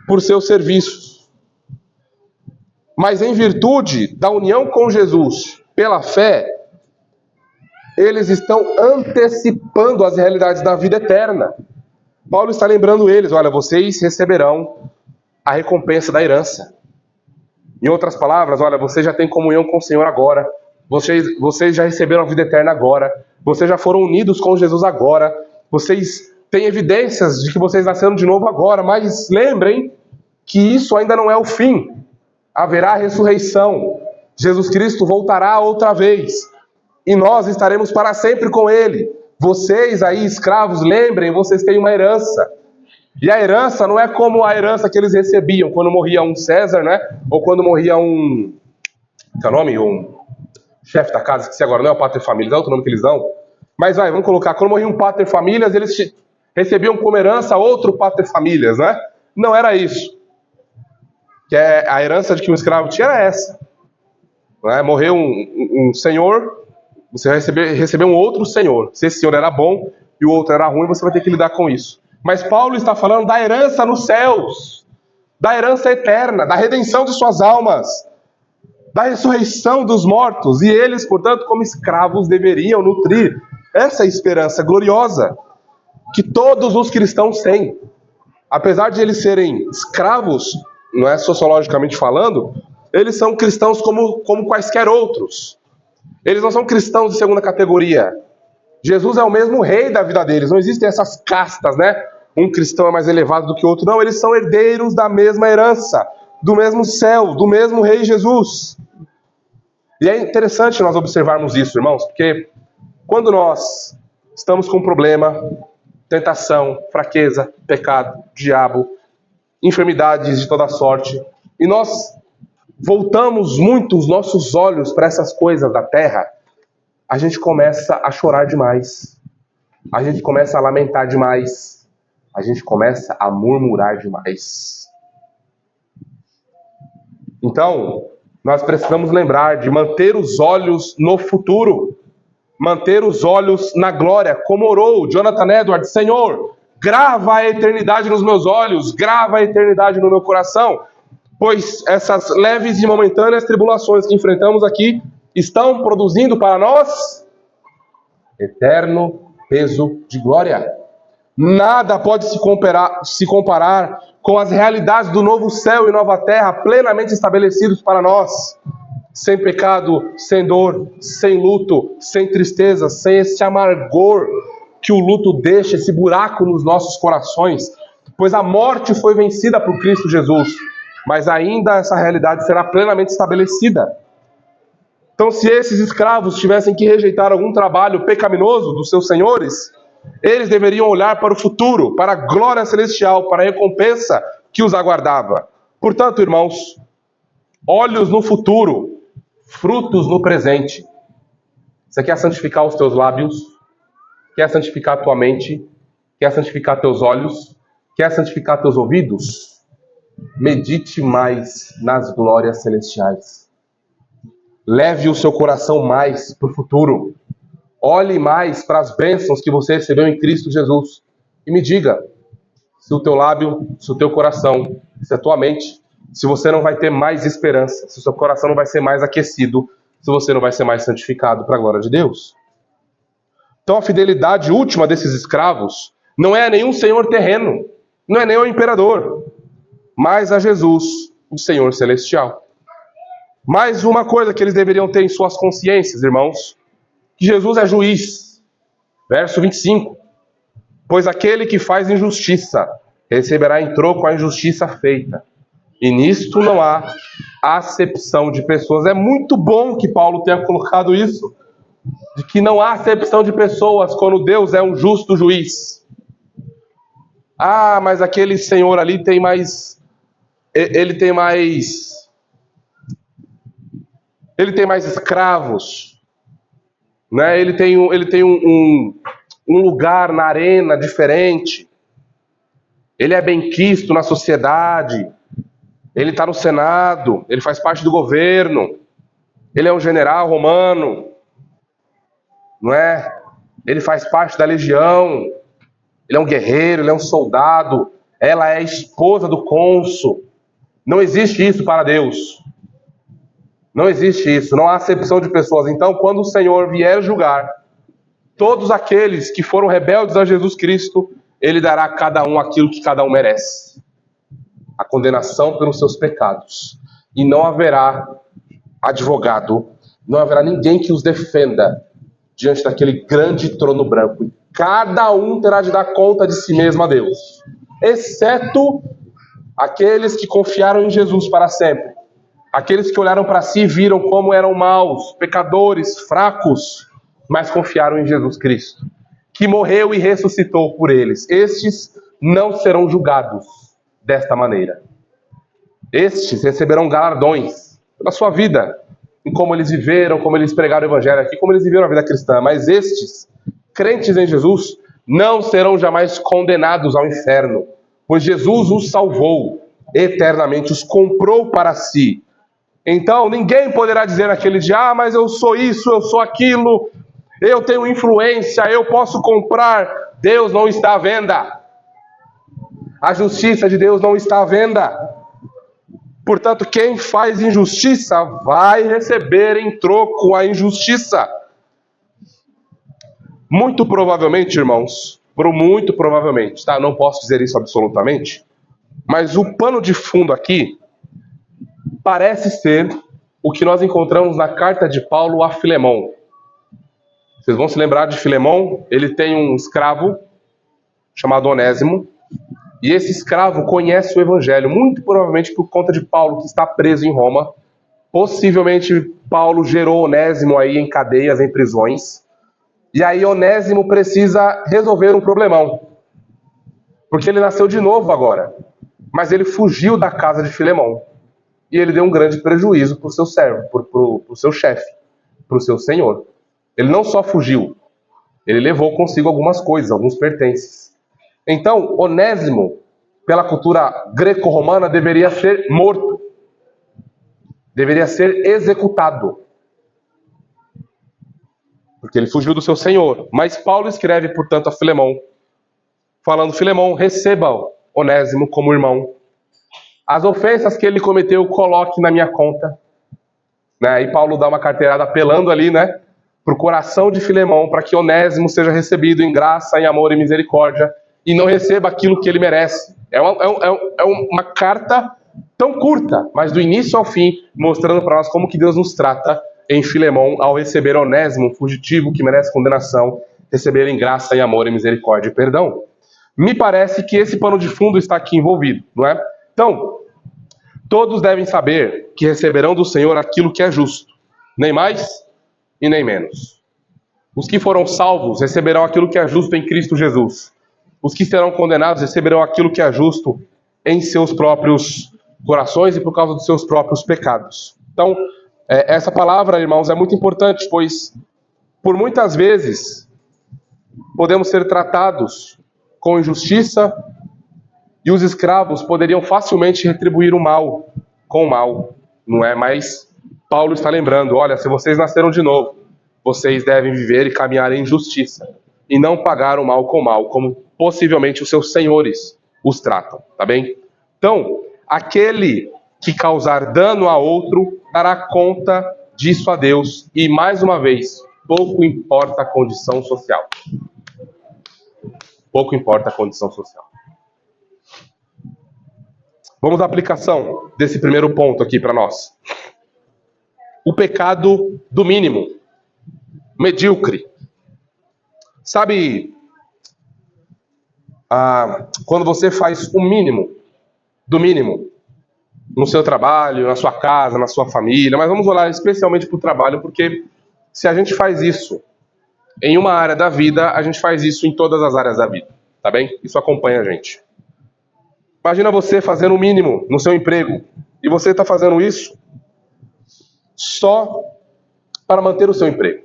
por seus serviços, mas em virtude da união com Jesus pela fé, eles estão antecipando as realidades da vida eterna. Paulo está lembrando eles, olha, vocês receberão a recompensa da herança. Em outras palavras, olha, vocês já têm comunhão com o Senhor agora, vocês já receberam a vida eterna agora, vocês já foram unidos com Jesus agora, vocês têm evidências de que vocês nasceram de novo agora, mas lembrem que isso ainda não é o fim. Haverá ressurreição. Jesus Cristo voltará outra vez e nós estaremos para sempre com Ele. Vocês aí, escravos, lembrem, vocês têm uma herança. E a herança não é como a herança que eles recebiam quando morria um César, né? Ou quando morria um... Qual é o nome? Um chefe da casa, que agora não é o pater famílias, é outro nome que eles dão. Mas vamos colocar, quando morria um pater famílias, eles recebiam como herança outro pater famílias, né? Não era isso. Que a herança de que um escravo tinha era essa. Né? Morreu um senhor, você vai receber um outro senhor. Se esse senhor era bom e o outro era ruim, você vai ter que lidar com isso. Mas Paulo está falando da herança nos céus, da herança eterna, da redenção de suas almas, da ressurreição dos mortos. E eles, portanto, como escravos, deveriam nutrir essa esperança gloriosa que todos os cristãos têm. Apesar de eles serem escravos, não é sociologicamente falando, eles são cristãos como quaisquer outros. Eles não são cristãos de segunda categoria. Jesus é o mesmo rei da vida deles. Não existem essas castas, né? Um cristão é mais elevado do que o outro. Não, eles são herdeiros da mesma herança, do mesmo céu, do mesmo rei Jesus. E é interessante nós observarmos isso, irmãos, porque quando nós estamos com um problema, tentação, fraqueza, pecado, diabo, enfermidades de toda sorte, e nós voltamos muito os nossos olhos para essas coisas da terra, a gente começa a chorar demais, a gente começa a lamentar demais, a gente começa a murmurar demais. Então, nós precisamos lembrar de manter os olhos no futuro, manter os olhos na glória, como orou Jonathan Edwards: Senhor, grava a eternidade nos meus olhos, grava a eternidade no meu coração, pois essas leves e momentâneas tribulações que enfrentamos aqui estão produzindo para nós Eterno peso de glória. Nada pode se comparar com as realidades do novo céu e nova terra plenamente estabelecidos para nós. Sem pecado, sem dor, sem luto, sem tristeza, sem esse amargor que o luto deixa, esse buraco nos nossos corações, pois a morte foi vencida por Cristo Jesus, mas ainda essa realidade será plenamente estabelecida. Então, se esses escravos tivessem que rejeitar algum trabalho pecaminoso dos seus senhores, eles deveriam olhar para o futuro, para a glória celestial, para a recompensa que os aguardava. Portanto, irmãos, olhos no futuro, frutos no presente. Você quer santificar os teus lábios? Quer santificar a tua mente? Quer santificar teus olhos? Quer santificar teus ouvidos? Medite mais nas glórias celestiais. Leve o seu coração mais para o futuro. Olhe mais para as bênçãos que você recebeu em Cristo Jesus. E me diga se o teu lábio, se o teu coração, se a tua mente, se você não vai ter mais esperança, se o seu coração não vai ser mais aquecido, se você não vai ser mais santificado para a glória de Deus. Então a fidelidade última desses escravos não é a nenhum senhor terreno, não é nem ao imperador, mas a Jesus, o Senhor celestial. Mais uma coisa que eles deveriam ter em suas consciências, irmãos, que Jesus é juiz. Verso 25. Pois aquele que faz injustiça receberá em troco a injustiça feita. E nisto não há acepção de pessoas. É muito bom que Paulo tenha colocado isso, de que não há acepção de pessoas quando Deus é um justo juiz. Ah, mas aquele senhor ali tem mais... Ele tem mais escravos, né? Ele tem um lugar na arena diferente. Ele é benquisto na sociedade. Ele está no Senado. Ele faz parte do governo. Ele é um general romano, não é? Ele faz parte da legião. Ele é um guerreiro, ele é um soldado. Ela é a esposa do cônsul. Não existe isso para Deus. Não existe isso, não há acepção de pessoas. Então, quando o Senhor vier julgar todos aqueles que foram rebeldes a Jesus Cristo, Ele dará a cada um aquilo que cada um merece. A condenação pelos seus pecados. E não haverá advogado, não haverá ninguém que os defenda diante daquele grande trono branco. E cada um terá de dar conta de si mesmo a Deus. Exceto aqueles que confiaram em Jesus para sempre. Aqueles que olharam para si e viram como eram maus, pecadores, fracos, mas confiaram em Jesus Cristo, que morreu e ressuscitou por eles. Estes não serão julgados desta maneira. Estes receberão galardões pela sua vida, em como eles viveram, como eles pregaram o evangelho aqui, como eles viveram a vida cristã. Mas estes, crentes em Jesus, não serão jamais condenados ao inferno, pois Jesus os salvou eternamente, os comprou para si. Então, ninguém poderá dizer naquele dia, mas eu sou isso, eu sou aquilo, eu tenho influência, eu posso comprar. Deus não está à venda. A justiça de Deus não está à venda. Portanto, quem faz injustiça vai receber em troco a injustiça. Muito provavelmente, irmãos, muito provavelmente, tá? Não posso dizer isso absolutamente, mas o pano de fundo aqui parece ser o que nós encontramos na carta de Paulo a Filemão. Vocês vão se lembrar de Filemão? Ele tem um escravo chamado Onésimo, e esse escravo conhece o evangelho, muito provavelmente por conta de Paulo, que está preso em Roma. Possivelmente Paulo gerou Onésimo aí em cadeias, em prisões. E aí Onésimo precisa resolver um problemão, porque ele nasceu de novo agora, mas ele fugiu da casa de Filemão. E ele deu um grande prejuízo para o seu servo, para o seu chefe, para o seu senhor. Ele não só fugiu, ele levou consigo algumas coisas, alguns pertences. Então, Onésimo, pela cultura greco-romana, deveria ser morto. Deveria ser executado. Porque ele fugiu do seu senhor. Mas Paulo escreve, portanto, a Filemão, falando: Filemão, receba Onésimo como irmão. As ofensas que ele cometeu, coloque na minha conta. Né? E Paulo dá uma carteirada apelando ali, né? para o coração de Filemão, para que Onésimo seja recebido em graça, em amor e misericórdia, e não receba aquilo que ele merece. É uma carta tão curta, mas do início ao fim, mostrando para nós como que Deus nos trata em Filemão, ao receber Onésimo, um fugitivo que merece condenação, receber em graça, em amor e misericórdia e perdão. Me parece que esse pano de fundo está aqui envolvido, não é? Então, todos devem saber que receberão do Senhor aquilo que é justo, nem mais e nem menos. Os que foram salvos receberão aquilo que é justo em Cristo Jesus. Os que serão condenados receberão aquilo que é justo em seus próprios corações e por causa dos seus próprios pecados. Então, essa palavra, irmãos, é muito importante, pois por muitas vezes podemos ser tratados com injustiça e os escravos poderiam facilmente retribuir o mal com o mal, não é? Mas Paulo está lembrando, olha, se vocês nasceram de novo, vocês devem viver e caminhar em justiça e não pagar o mal com o mal, como possivelmente os seus senhores os tratam, tá bem? Então, aquele que causar dano a outro dará conta disso a Deus e, mais uma vez, pouco importa a condição social. Pouco importa a condição social. Vamos à aplicação desse primeiro ponto aqui para nós. O pecado do mínimo, medíocre. Sabe, quando você faz o mínimo do mínimo, no seu trabalho, na sua casa, na sua família, mas vamos olhar especialmente para o trabalho, porque se a gente faz isso em uma área da vida, a gente faz isso em todas as áreas da vida, tá bem? Isso acompanha a gente. Imagina você fazendo o mínimo no seu emprego, e você está fazendo isso só para manter o seu emprego.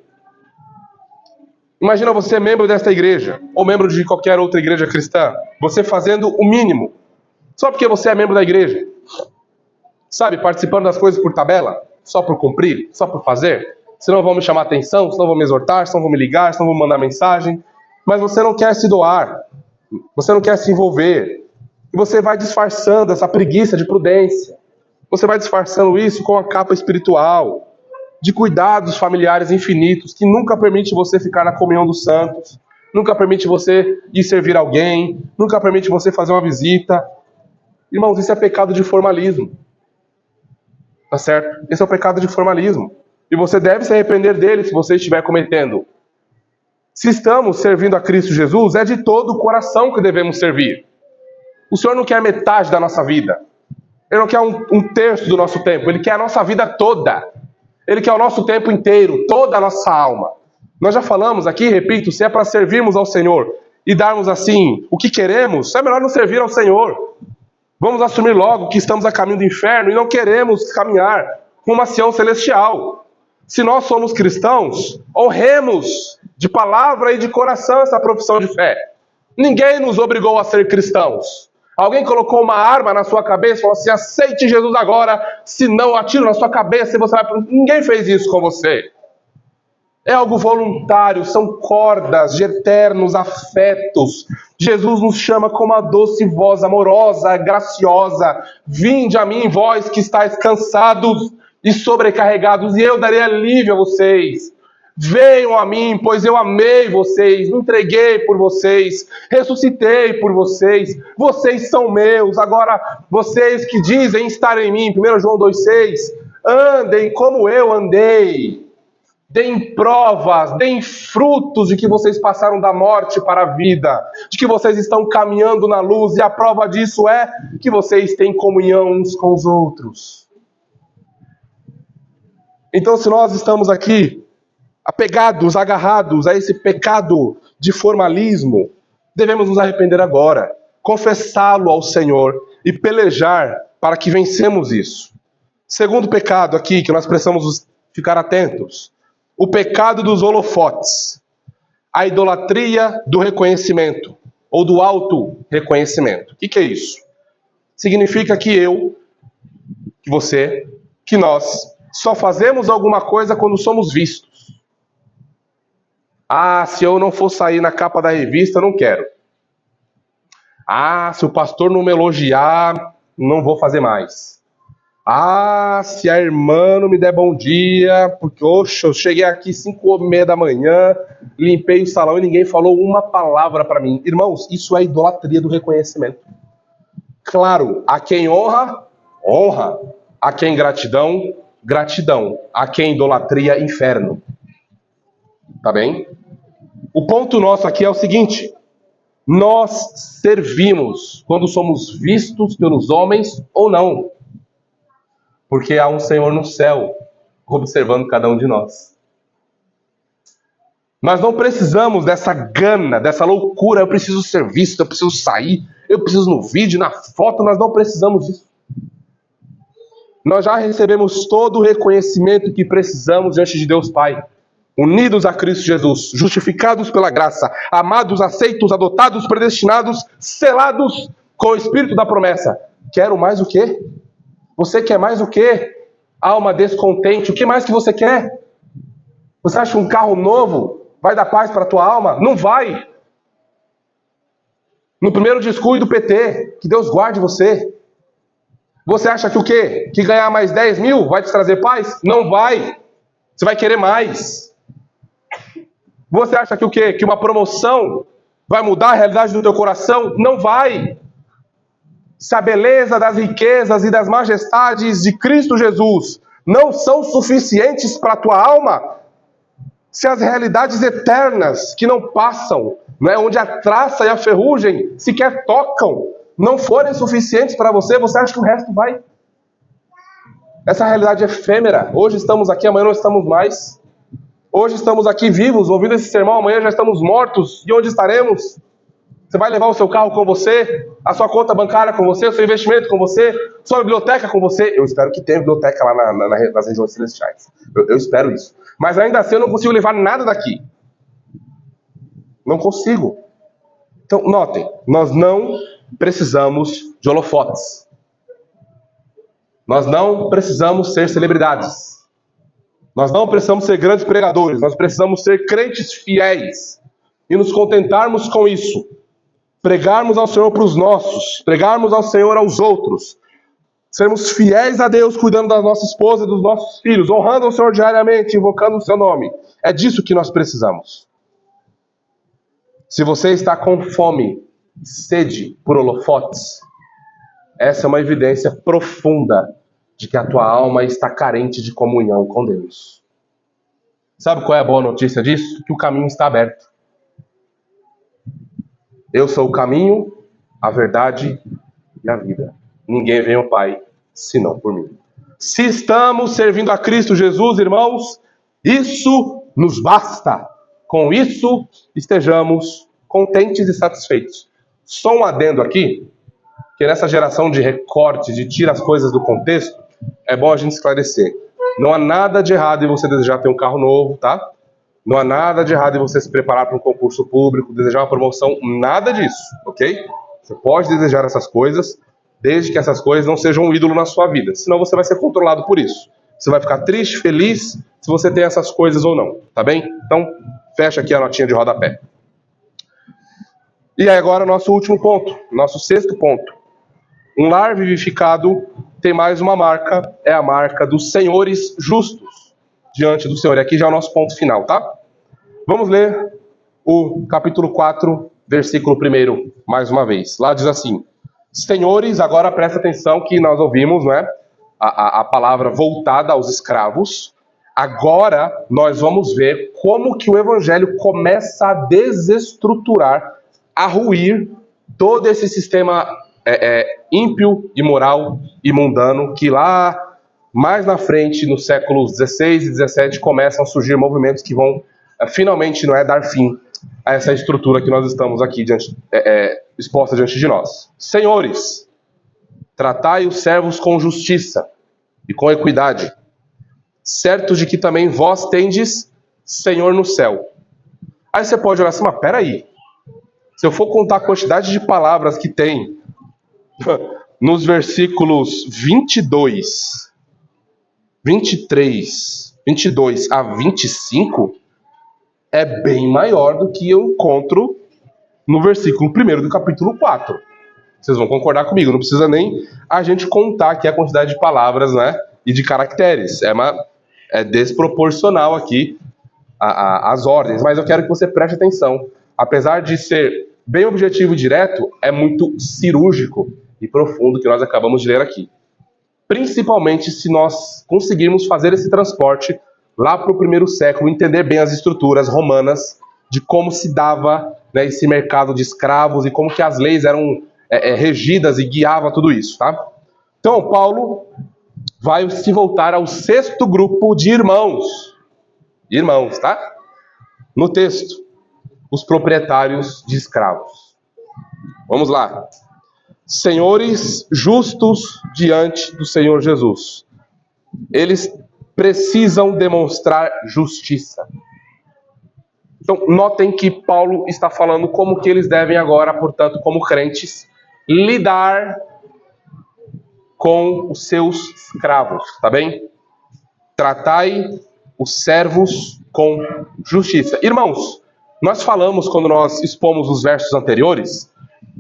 Imagina você membro desta igreja, ou membro de qualquer outra igreja cristã, você fazendo o mínimo, só porque você é membro da igreja. Sabe, participando das coisas por tabela, só por cumprir, só por fazer. Senão vão me chamar atenção, senão vão me exortar, senão vão me ligar, senão vão mandar mensagem. Mas você não quer se doar, você não quer se envolver. E você vai disfarçando essa preguiça de prudência. Você vai disfarçando isso com a capa espiritual, de cuidados familiares infinitos, que nunca permite você ficar na comunhão dos santos, nunca permite você ir servir alguém, nunca permite você fazer uma visita. Irmãos, isso é pecado de formalismo. Tá certo? Esse é o pecado de formalismo. E você deve se arrepender dele se você estiver cometendo. Se estamos servindo a Cristo Jesus, é de todo o coração que devemos servir. O Senhor não quer metade da nossa vida. Ele não quer um terço do nosso tempo. Ele quer a nossa vida toda. Ele quer o nosso tempo inteiro, toda a nossa alma. Nós já falamos aqui, repito, se é para servirmos ao Senhor e darmos assim o que queremos, é melhor não servir ao Senhor. Vamos assumir logo que estamos a caminho do inferno e não queremos caminhar com uma Sião celestial. Se nós somos cristãos, honremos de palavra e de coração essa profissão de fé. Ninguém nos obrigou a ser cristãos. Alguém colocou uma arma na sua cabeça e falou assim, aceite Jesus agora, senão atiro na sua cabeça e você vai... Ninguém fez isso com você. É algo voluntário, são cordas de eternos afetos. Jesus nos chama com uma doce voz amorosa, graciosa. Vinde a mim, vós que estáis cansados e sobrecarregados, e eu darei alívio a vocês. Venham a mim, pois eu amei vocês, me entreguei por vocês, ressuscitei por vocês. Vocês são meus. Agora, vocês que dizem estar em mim, 1 João 2,6, andem como eu andei. Deem provas, deem frutos de que vocês passaram da morte para a vida, de que vocês estão caminhando na luz, e a prova disso é que vocês têm comunhão uns com os outros. Então, se nós estamos aqui apegados, agarrados a esse pecado de formalismo, devemos nos arrepender agora, confessá-lo ao Senhor e pelejar para que vencemos isso. Segundo pecado aqui, que nós precisamos ficar atentos, o pecado dos holofotes, a idolatria do reconhecimento, ou do auto-reconhecimento. O que é isso? Significa que eu, que você, que nós só fazemos alguma coisa quando somos vistos. Ah, se eu não for sair na capa da revista, eu não quero. Ah, se o pastor não me elogiar, não vou fazer mais. Ah, se a irmã não me der bom dia, porque, oxe, eu cheguei aqui 5h30 da manhã, limpei o salão e ninguém falou uma palavra para mim. Irmãos, isso é idolatria do reconhecimento. Claro, a quem honra, honra. A quem gratidão, gratidão. A quem idolatria, inferno. Tá bem? O ponto nosso aqui é o seguinte: nós servimos quando somos vistos pelos homens ou não. Porque há um Senhor no céu observando cada um de nós. Nós não precisamos dessa gana, dessa loucura. Eu preciso ser visto, eu preciso sair, eu preciso no vídeo, na foto. Nós não precisamos disso. Nós já recebemos todo o reconhecimento que precisamos diante de Deus Pai. Unidos a Cristo Jesus, justificados pela graça, amados, aceitos, adotados, predestinados, selados com o Espírito da promessa. Quero mais o quê? Você quer mais o quê? Alma descontente, o que mais que você quer? Você acha que um carro novo vai dar paz para a tua alma? Não vai. No primeiro descuido do PT, que Deus guarde você. Você acha que o quê? Que ganhar mais 10 mil vai te trazer paz? Não vai. Você vai querer mais. Você acha que o quê? Que uma promoção vai mudar a realidade do teu coração? Não vai. Se a beleza das riquezas e das majestades de Cristo Jesus não são suficientes para a tua alma, se as realidades eternas que não passam, né, onde a traça e a ferrugem sequer tocam, não forem suficientes para você, você acha que o resto vai? Essa realidade efêmera. Hoje estamos aqui, amanhã não estamos mais. Hoje estamos aqui vivos, ouvindo esse sermão, amanhã já estamos mortos. E onde estaremos? Você vai levar o seu carro com você, a sua conta bancária com você, o seu investimento com você, sua biblioteca com você. Eu espero que tenha biblioteca lá nas regiões celestiais. Eu espero isso. Mas ainda assim eu não consigo levar nada daqui. Não consigo. Então, notem, nós não precisamos de holofotes. Nós não precisamos ser celebridades. Nós não precisamos ser grandes pregadores. Nós precisamos ser crentes fiéis e nos contentarmos com isso. Pregarmos ao Senhor para os nossos, pregarmos ao Senhor aos outros, sermos fiéis a Deus, cuidando da nossa esposa e dos nossos filhos, honrando o Senhor diariamente, invocando o seu nome. É disso que nós precisamos. Se você está com fome, sede por holofotes, essa é uma evidência profunda de que a tua alma está carente de comunhão com Deus. Sabe qual é a boa notícia disso? Que o caminho está aberto. Eu sou o caminho, a verdade e a vida. Ninguém vem ao Pai, senão por mim. Se estamos servindo a Cristo Jesus, irmãos, isso nos basta. Com isso, estejamos contentes e satisfeitos. Só um adendo aqui, que nessa geração de recorte, de tira as coisas do contexto, é bom a gente esclarecer. Não há nada de errado em você desejar ter um carro novo, tá? Não há nada de errado em você se preparar para um concurso público, desejar uma promoção, nada disso, ok? Você pode desejar essas coisas, desde que essas coisas não sejam um ídolo na sua vida. Senão você vai ser controlado por isso. Você vai ficar triste, feliz, se você tem essas coisas ou não, tá bem? Então, fecha aqui a notinha de rodapé. E aí agora nosso último ponto, nosso sexto ponto. Um lar vivificado tem mais uma marca, é a marca dos senhores justos diante do Senhor. E aqui já é o nosso ponto final, tá? Vamos ler o capítulo 4, versículo 1, mais uma vez. Lá diz assim: senhores, agora presta atenção que nós ouvimos, né, a palavra voltada aos escravos. Agora nós vamos ver como que o evangelho começa a desestruturar, a ruir todo esse sistema ímpio, imoral e mundano que lá mais na frente, nos séculos 16 e 17, começam a surgir movimentos que vão finalmente dar fim a essa estrutura que nós estamos aqui exposta diante de nós. Senhores, tratai os servos com justiça e com equidade, certos de que também vós tendes Senhor no céu. Aí você pode olhar assim, mas peraí, se eu for contar a quantidade de palavras que tem nos versículos 22, 23, 22 a 25, é bem maior do que eu encontro no versículo 1 do capítulo 4. Vocês vão concordar comigo, não precisa nem a gente contar aqui a quantidade de palavras, né, e de caracteres. É desproporcional aqui as ordens, mas eu quero que você preste atenção. Apesar de ser bem objetivo e direto, é muito cirúrgico e profundo que nós acabamos de ler aqui. Principalmente se nós conseguirmos fazer esse transporte lá para o primeiro século, entender bem as estruturas romanas, de como se dava, né, esse mercado de escravos e como que as leis eram regidas e guiava tudo isso, tá? Então, Paulo vai se voltar ao 6º grupo de irmãos. Irmãos, tá? No texto, os proprietários de escravos. Vamos lá. Senhores justos diante do Senhor Jesus. Eles precisam demonstrar justiça. Então, notem que Paulo está falando como que eles devem agora, portanto, como crentes, lidar com os seus escravos, tá bem? Tratai os servos com justiça. Irmãos, nós falamos, quando nós expomos os versos anteriores,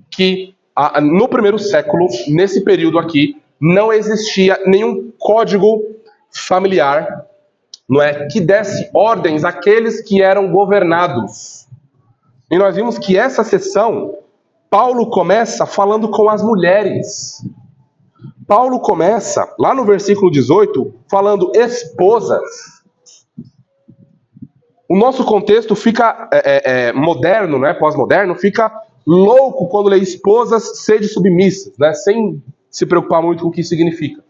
que no primeiro século, nesse período aqui, não existia nenhum código familiar, não é, que desse ordens àqueles que eram governados. E nós vimos que essa sessão, Paulo começa falando com as mulheres. Paulo começa, lá no versículo 18, falando esposas. O nosso contexto fica moderno, né, pós-moderno, fica louco quando lê esposas sede submissas, né, sem se preocupar muito com o que significa.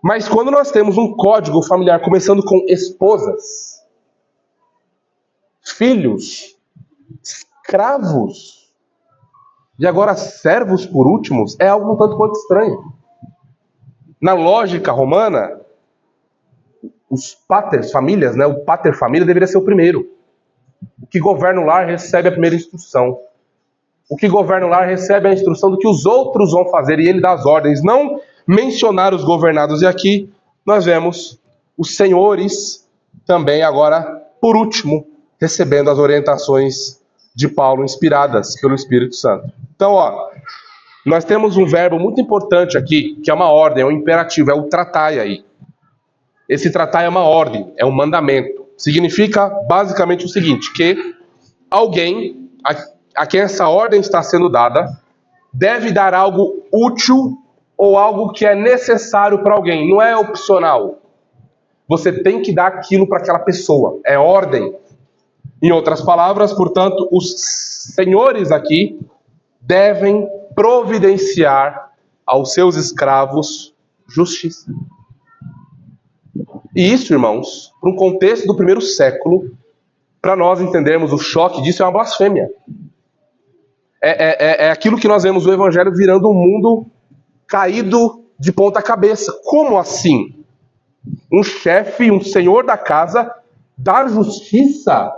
Mas quando nós temos um código familiar começando com esposas, filhos, escravos, e agora servos por últimos, é algo um tanto quanto estranho. Na lógica romana, os paters, famílias, né, o pater família deveria ser o primeiro. O que governa o lar recebe a primeira instrução. O que governa o lar recebe a instrução do que os outros vão fazer e ele dá as ordens, não mencionar os governados. E aqui nós vemos os senhores também agora, por último, recebendo as orientações de Paulo, inspiradas pelo Espírito Santo. Então, nós temos um verbo muito importante aqui, que é uma ordem, é um imperativo, é o tratai aí. Esse tratai é uma ordem, é um mandamento. Significa basicamente o seguinte, que alguém a quem essa ordem está sendo dada deve dar algo útil ou algo que é necessário para alguém, não é opcional. Você tem que dar aquilo para aquela pessoa, é ordem. Em outras palavras, portanto, os senhores aqui devem providenciar aos seus escravos justiça. E isso, irmãos, para um contexto do primeiro século, para nós entendermos o choque disso, é uma blasfêmia. É aquilo que nós vemos o evangelho virando um mundo caído de ponta cabeça. Como assim? Um chefe, um senhor da casa, dar justiça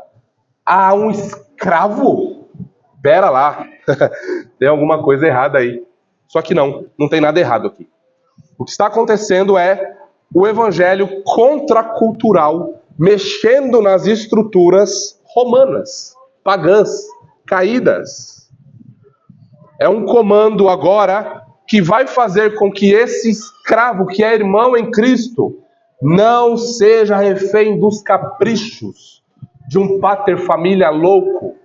a um escravo? Pera lá, tem alguma coisa errada aí. Só que não tem nada errado aqui. O que está acontecendo é o evangelho contracultural mexendo nas estruturas romanas, pagãs, caídas. É um comando agora que vai fazer com que esse escravo, que é irmão em Cristo, não seja refém dos caprichos de um pater-família louco.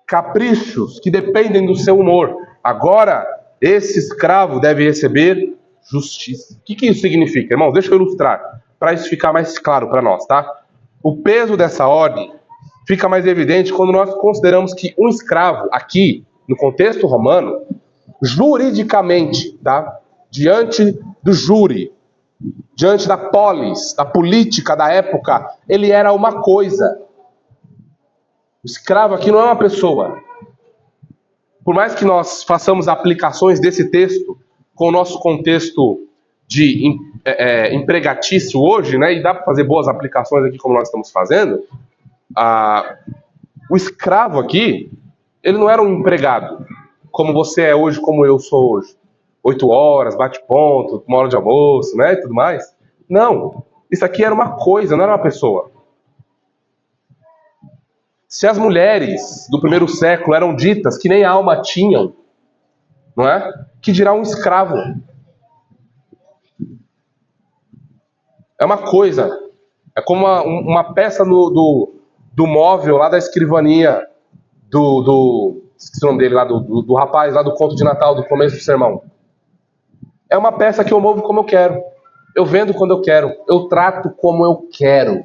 Caprichos que dependem do seu humor. Agora, esse escravo deve receber justiça. O que isso significa, irmãos? Deixa eu ilustrar, para isso ficar mais claro para nós, tá? O peso dessa ordem fica mais evidente quando nós consideramos que um escravo, aqui, no contexto romano, juridicamente, tá? Diante do júri, diante da polis, da política da época, ele era uma coisa. O escravo aqui não é uma pessoa. Por mais que nós façamos aplicações desse texto com o nosso contexto de empregatício hoje, né, e dá para fazer boas aplicações aqui como nós estamos fazendo, o escravo aqui, ele não era um empregado, como você é hoje, como eu sou hoje. 8 horas, bate ponto, 1 hora de almoço, né, e tudo mais. Não, isso aqui era uma coisa, não era uma pessoa. Se as mulheres do primeiro século eram ditas que nem alma tinham, não é? Que dirá um escravo. É uma coisa, é como uma peça do móvel lá da escrivaninha esqueci o nome dele lá, do rapaz lá do conto de Natal, do começo do sermão. É uma peça que eu movo como eu quero. Eu vendo quando eu quero. Eu trato como eu quero.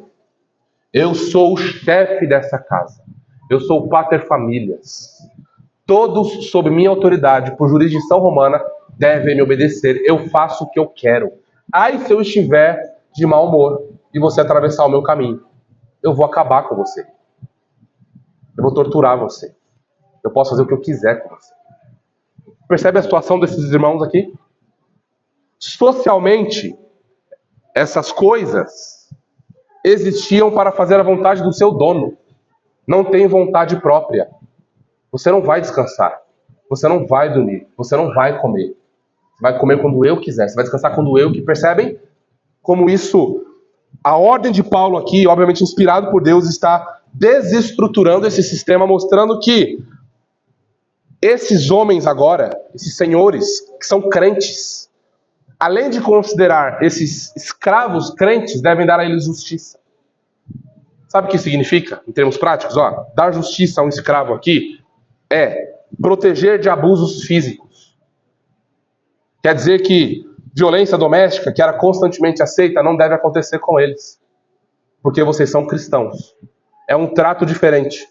Eu sou o chefe dessa casa. Eu sou o pater familias. Todos sob minha autoridade, por jurisdição romana, devem me obedecer. Eu faço o que eu quero. Ai, se eu estiver de mau humor e você atravessar o meu caminho, eu vou acabar com você. Eu vou torturar você. Eu posso fazer o que eu quiser com você. Percebe a situação desses irmãos aqui? Socialmente, essas coisas existiam para fazer a vontade do seu dono. Não tem vontade própria. Você não vai descansar. Você não vai dormir. Você não vai comer. Você vai comer quando eu quiser. Você vai descansar quando eu que percebem? Como isso, a ordem de Paulo aqui, obviamente inspirado por Deus, está desestruturando esse sistema, mostrando que esses homens agora, esses senhores, que são crentes, além de considerar esses escravos crentes, devem dar a eles justiça. Sabe o que significa, em termos práticos? Dar justiça a um escravo aqui é proteger de abusos físicos. Quer dizer que violência doméstica, que era constantemente aceita, não deve acontecer com eles. Porque vocês são cristãos. É um trato diferente.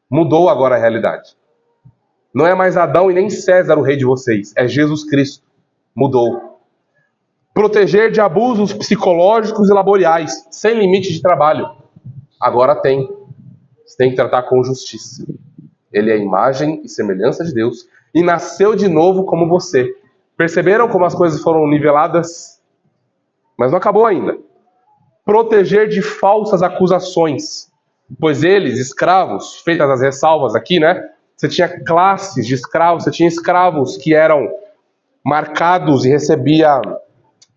Mudou agora a realidade. Não é mais Adão e nem César o rei de vocês. É Jesus Cristo. Mudou. Proteger de abusos psicológicos e laboriais, sem limite de trabalho. Agora tem. Você tem que tratar com justiça. Ele é a imagem e semelhança de Deus e nasceu de novo como você. Perceberam como as coisas foram niveladas? Mas não acabou ainda. Proteger de falsas acusações. Pois eles, escravos, feitas as ressalvas aqui, né? Você tinha classes de escravos, você tinha escravos que eram marcados e recebia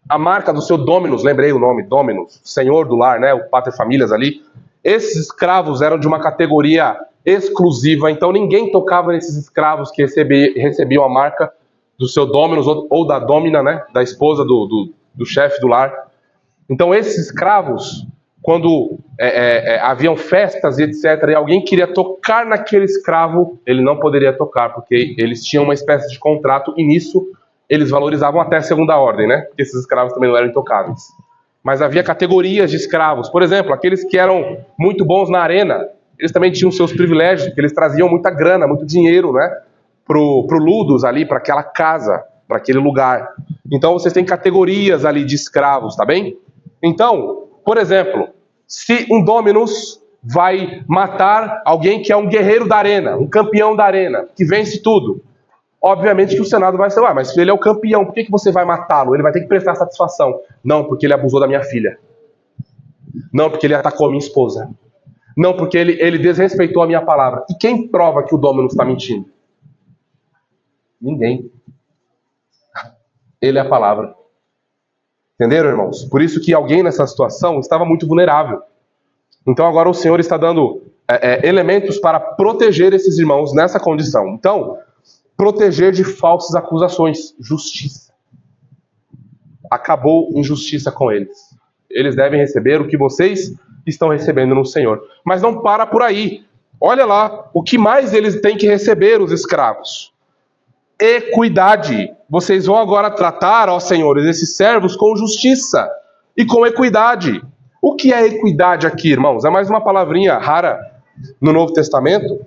a marca do seu Dominus, lembrei o nome, Dominus, senhor do lar, né? O pater familias ali. Esses escravos eram de uma categoria exclusiva, então ninguém tocava nesses escravos que recebiam a marca do seu Dominus ou da Domina, né? Da esposa do chefe do lar. Então esses escravos, quando haviam festas e etc, e alguém queria tocar naquele escravo, ele não poderia tocar, porque eles tinham uma espécie de contrato, e nisso eles valorizavam até a segunda ordem, né? Porque esses escravos também não eram intocáveis. Mas havia categorias de escravos. Por exemplo, aqueles que eram muito bons na arena, eles também tinham seus privilégios, porque eles traziam muita grana, muito dinheiro, né? Pro Ludus ali, para aquela casa, para aquele lugar. Então vocês têm categorias ali de escravos, tá bem? Então, por exemplo, se um Dominus vai matar alguém que é um guerreiro da arena, um campeão da arena, que vence tudo, obviamente que o Senado vai ser, mas se ele é o campeão, por que você vai matá-lo? Ele vai ter que prestar satisfação. Não, porque ele abusou da minha filha. Não, porque ele atacou a minha esposa. Não, porque ele desrespeitou a minha palavra. E quem prova que o Dominus está mentindo? Ninguém. Ele é a palavra. Entenderam, irmãos? Por isso que alguém nessa situação estava muito vulnerável. Então agora o Senhor está dando elementos para proteger esses irmãos nessa condição. Então, proteger de falsas acusações. Justiça. Acabou injustiça com eles. Eles devem receber o que vocês estão recebendo no Senhor. Mas não para por aí. Olha lá, o que mais eles têm que receber, os escravos? Equidade. Vocês vão agora tratar, ó senhores, esses servos com justiça e com equidade. O que é equidade aqui, irmãos? É mais uma palavrinha rara no Novo Testamento.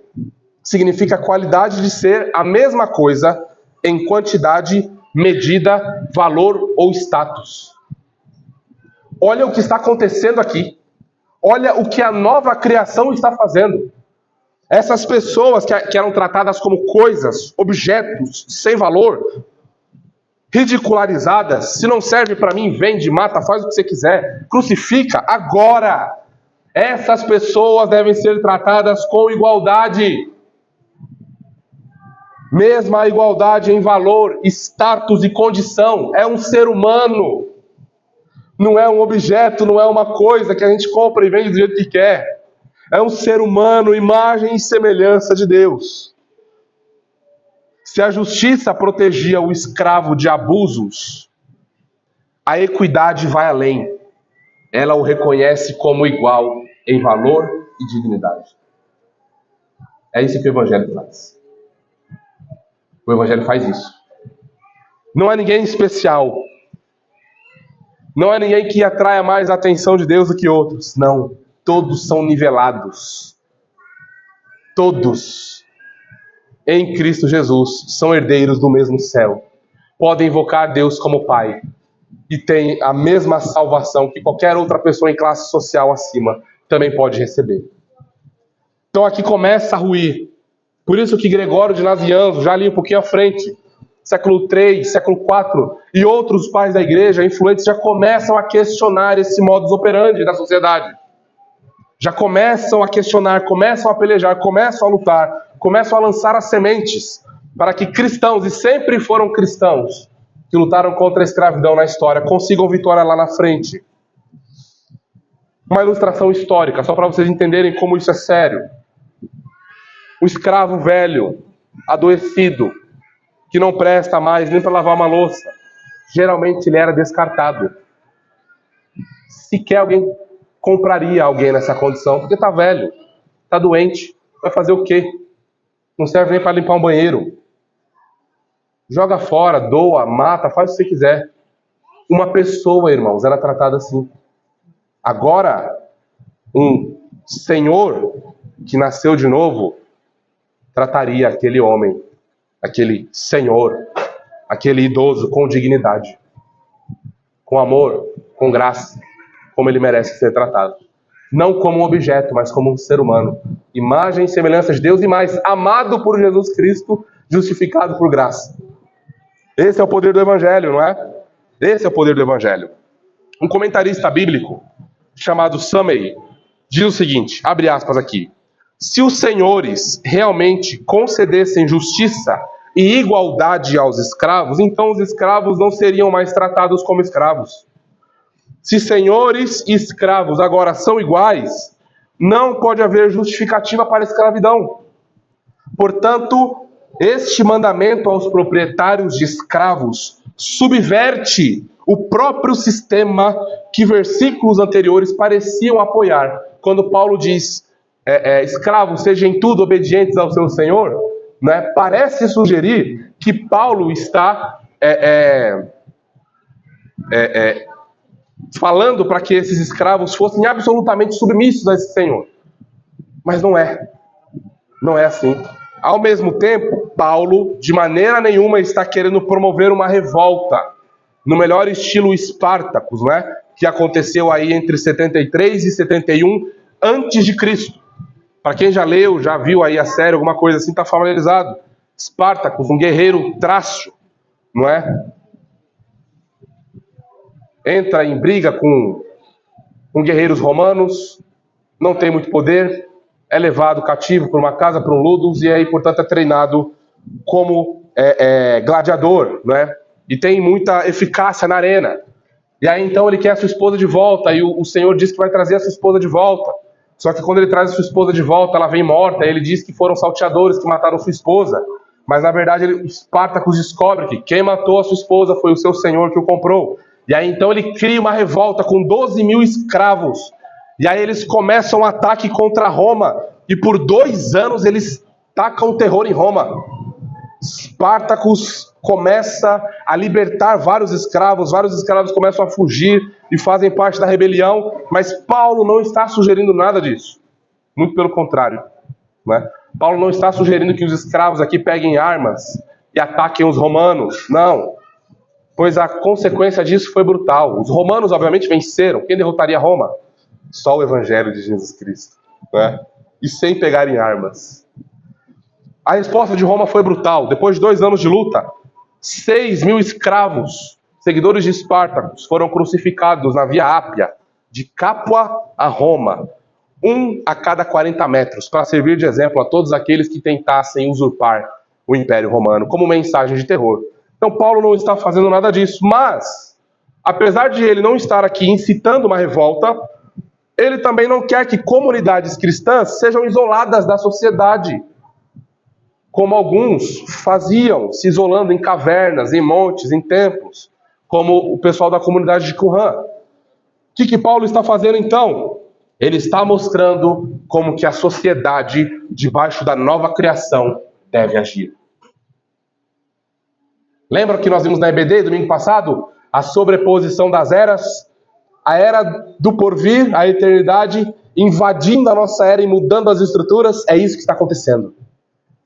Significa a qualidade de ser a mesma coisa em quantidade, medida, valor ou status. Olha o que está acontecendo aqui. Olha o que a nova criação está fazendo. Essas pessoas que eram tratadas como coisas, objetos sem valor, ridicularizadas, se não serve para mim, vende, mata, faz o que você quiser, crucifica, agora. Essas pessoas devem ser tratadas com igualdade. Mesma igualdade em valor, status e condição. É um ser humano. Não é um objeto, não é uma coisa que a gente compra e vende do jeito que quer. É um ser humano, imagem e semelhança de Deus. Se a justiça protegia o escravo de abusos, a equidade vai além. Ela o reconhece como igual em valor e dignidade. É isso que o Evangelho faz. O Evangelho faz isso. Não há ninguém especial. Não há ninguém que atraia mais a atenção de Deus do que outros. Não. Todos são nivelados. Todos, em Cristo Jesus, são herdeiros do mesmo céu. Podem invocar Deus como Pai. E têm a mesma salvação que qualquer outra pessoa em classe social acima também pode receber. Então aqui começa a ruir. Por isso que Gregório de Nazianzo, já ali um pouquinho à frente, século III, século IV, e outros pais da igreja influentes já começam a questionar esse modus operandi da sociedade. Já começam a questionar, começam a pelejar, começam a lutar, começam a lançar as sementes para que cristãos, e sempre foram cristãos, que lutaram contra a escravidão na história, consigam vitória lá na frente. Uma ilustração histórica, só para vocês entenderem como isso é sério. O escravo velho, adoecido, que não presta mais nem para lavar uma louça, geralmente ele era descartado. Sequer alguém compraria alguém nessa condição, porque está velho, está doente, vai fazer o quê? Não serve nem para limpar um banheiro. Joga fora, doa, mata, faz o que você quiser. Uma pessoa, irmãos, era tratada assim. Agora, um senhor que nasceu de novo trataria aquele homem, aquele senhor, aquele idoso com dignidade, com amor, com graça, como ele merece ser tratado. Não como um objeto, mas como um ser humano. Imagem e semelhança de Deus e mais, amado por Jesus Cristo, justificado por graça. Esse é o poder do Evangelho, não é? Esse é o poder do Evangelho. Um comentarista bíblico chamado Summey diz o seguinte, abre aspas aqui: se os senhores realmente concedessem justiça e igualdade aos escravos, então os escravos não seriam mais tratados como escravos. Se senhores e escravos agora são iguais, não pode haver justificativa para a escravidão. Portanto, este mandamento aos proprietários de escravos subverte o próprio sistema que versículos anteriores pareciam apoiar. Quando Paulo diz, escravos, sejam em tudo obedientes ao seu Senhor, né, parece sugerir que Paulo está falando para que esses escravos fossem absolutamente submissos a esse Senhor. Mas não é. Não é assim. Ao mesmo tempo, Paulo, de maneira nenhuma, está querendo promover uma revolta, no melhor estilo Espartacus, né? Que aconteceu aí entre 73 e 71 antes de Cristo. Para quem já leu, já viu aí a série, alguma coisa assim, está familiarizado. Espartacus, um guerreiro trácio, não é? Entra em briga com guerreiros romanos, não tem muito poder, é levado cativo por uma casa, por um ludus, e aí, portanto, é treinado como gladiador, né? E tem muita eficácia na arena. E aí, então, ele quer a sua esposa de volta, e o Senhor diz que vai trazer a sua esposa de volta. Só que quando ele traz a sua esposa de volta, ela vem morta, e ele diz que foram salteadores que mataram sua esposa. Mas, na verdade, Espartacus descobre que quem matou a sua esposa foi o seu senhor que o comprou. E aí, então, ele cria uma revolta com 12 mil escravos. E aí eles começam um ataque contra Roma, e por 2 anos eles tacam terror em Roma. Espartacus começa a libertar vários escravos começam a fugir e fazem parte da rebelião, mas Paulo não está sugerindo nada disso. Muito pelo contrário, né? Paulo não está sugerindo que os escravos aqui peguem armas e ataquem os romanos, não. Pois a consequência disso foi brutal. Os romanos, obviamente, venceram. Quem derrotaria Roma? Só o Evangelho de Jesus Cristo, né? E sem pegarem armas. A resposta de Roma foi brutal. Depois de 2 anos de luta, 6 mil escravos, seguidores de Espartacus, foram crucificados na Via Ápia, de Capua a Roma, 1 a cada 40 metros, para servir de exemplo a todos aqueles que tentassem usurpar o Império Romano, como mensagem de terror. Então Paulo não está fazendo nada disso, mas, apesar de ele não estar aqui incitando uma revolta, ele também não quer que comunidades cristãs sejam isoladas da sociedade. como alguns faziam, se isolando em cavernas, em montes, em templos, como o pessoal da comunidade de Qumran. O que Paulo está fazendo então? Ele está mostrando como que a sociedade, debaixo da nova criação, deve agir. Lembra que nós vimos na EBD, domingo passado? A sobreposição das eras, a era do porvir, a eternidade, invadindo a nossa era e mudando as estruturas. É isso que está acontecendo,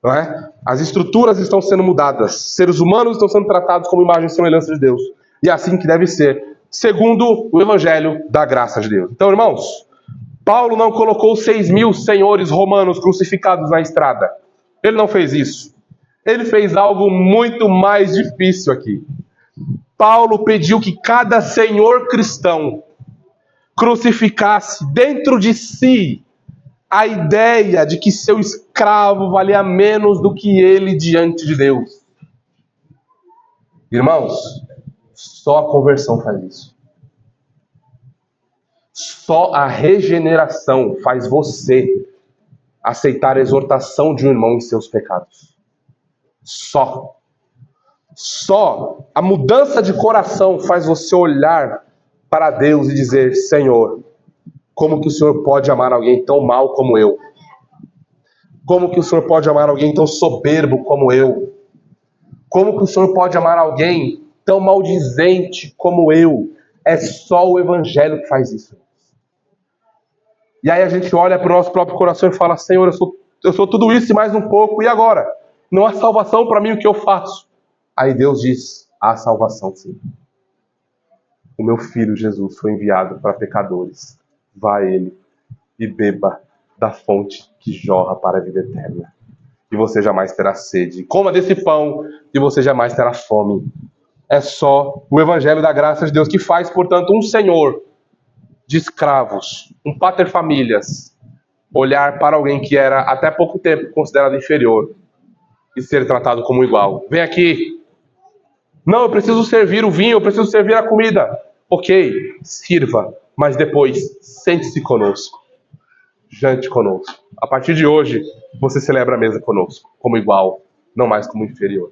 não é? As estruturas estão sendo mudadas, seres humanos estão sendo tratados como imagem e semelhança de Deus. E é assim que deve ser, segundo o Evangelho da graça de Deus. Então, irmãos, Paulo não colocou 6.000 senhores romanos crucificados na estrada. Ele não fez isso. Ele fez algo muito mais difícil aqui. Paulo pediu que cada senhor cristão crucificasse dentro de si a ideia de que seu escravo valia menos do que ele diante de Deus. Irmãos, só a conversão faz isso. Só a regeneração faz você aceitar a exortação de um irmão em seus pecados. Só a mudança de coração faz você olhar para Deus e dizer: Senhor, como que o Senhor pode amar alguém tão mal como eu? Como que o Senhor pode amar alguém tão soberbo como eu? Como que o Senhor pode amar alguém tão maldizente como eu? É só o Evangelho que faz isso. E aí a gente olha para o nosso próprio coração e fala: Senhor, eu sou tudo isso e mais um pouco, e agora? Não há salvação para mim, o que eu faço? Aí Deus diz: há salvação sim. O meu filho Jesus foi enviado para pecadores. Vá a ele e beba da fonte que jorra para a vida eterna. E você jamais terá sede. Coma desse pão e você jamais terá fome. É só o Evangelho da graça de Deus que faz, portanto, um senhor de escravos, um paterfamilias, olhar para alguém que era até pouco tempo considerado inferior e ser tratado como igual. Vem aqui. Não, eu preciso servir o vinho, eu preciso servir a comida. Ok, sirva, mas depois sente-se conosco. Jante conosco. A partir de hoje, você celebra a mesa conosco, como igual, não mais como inferior.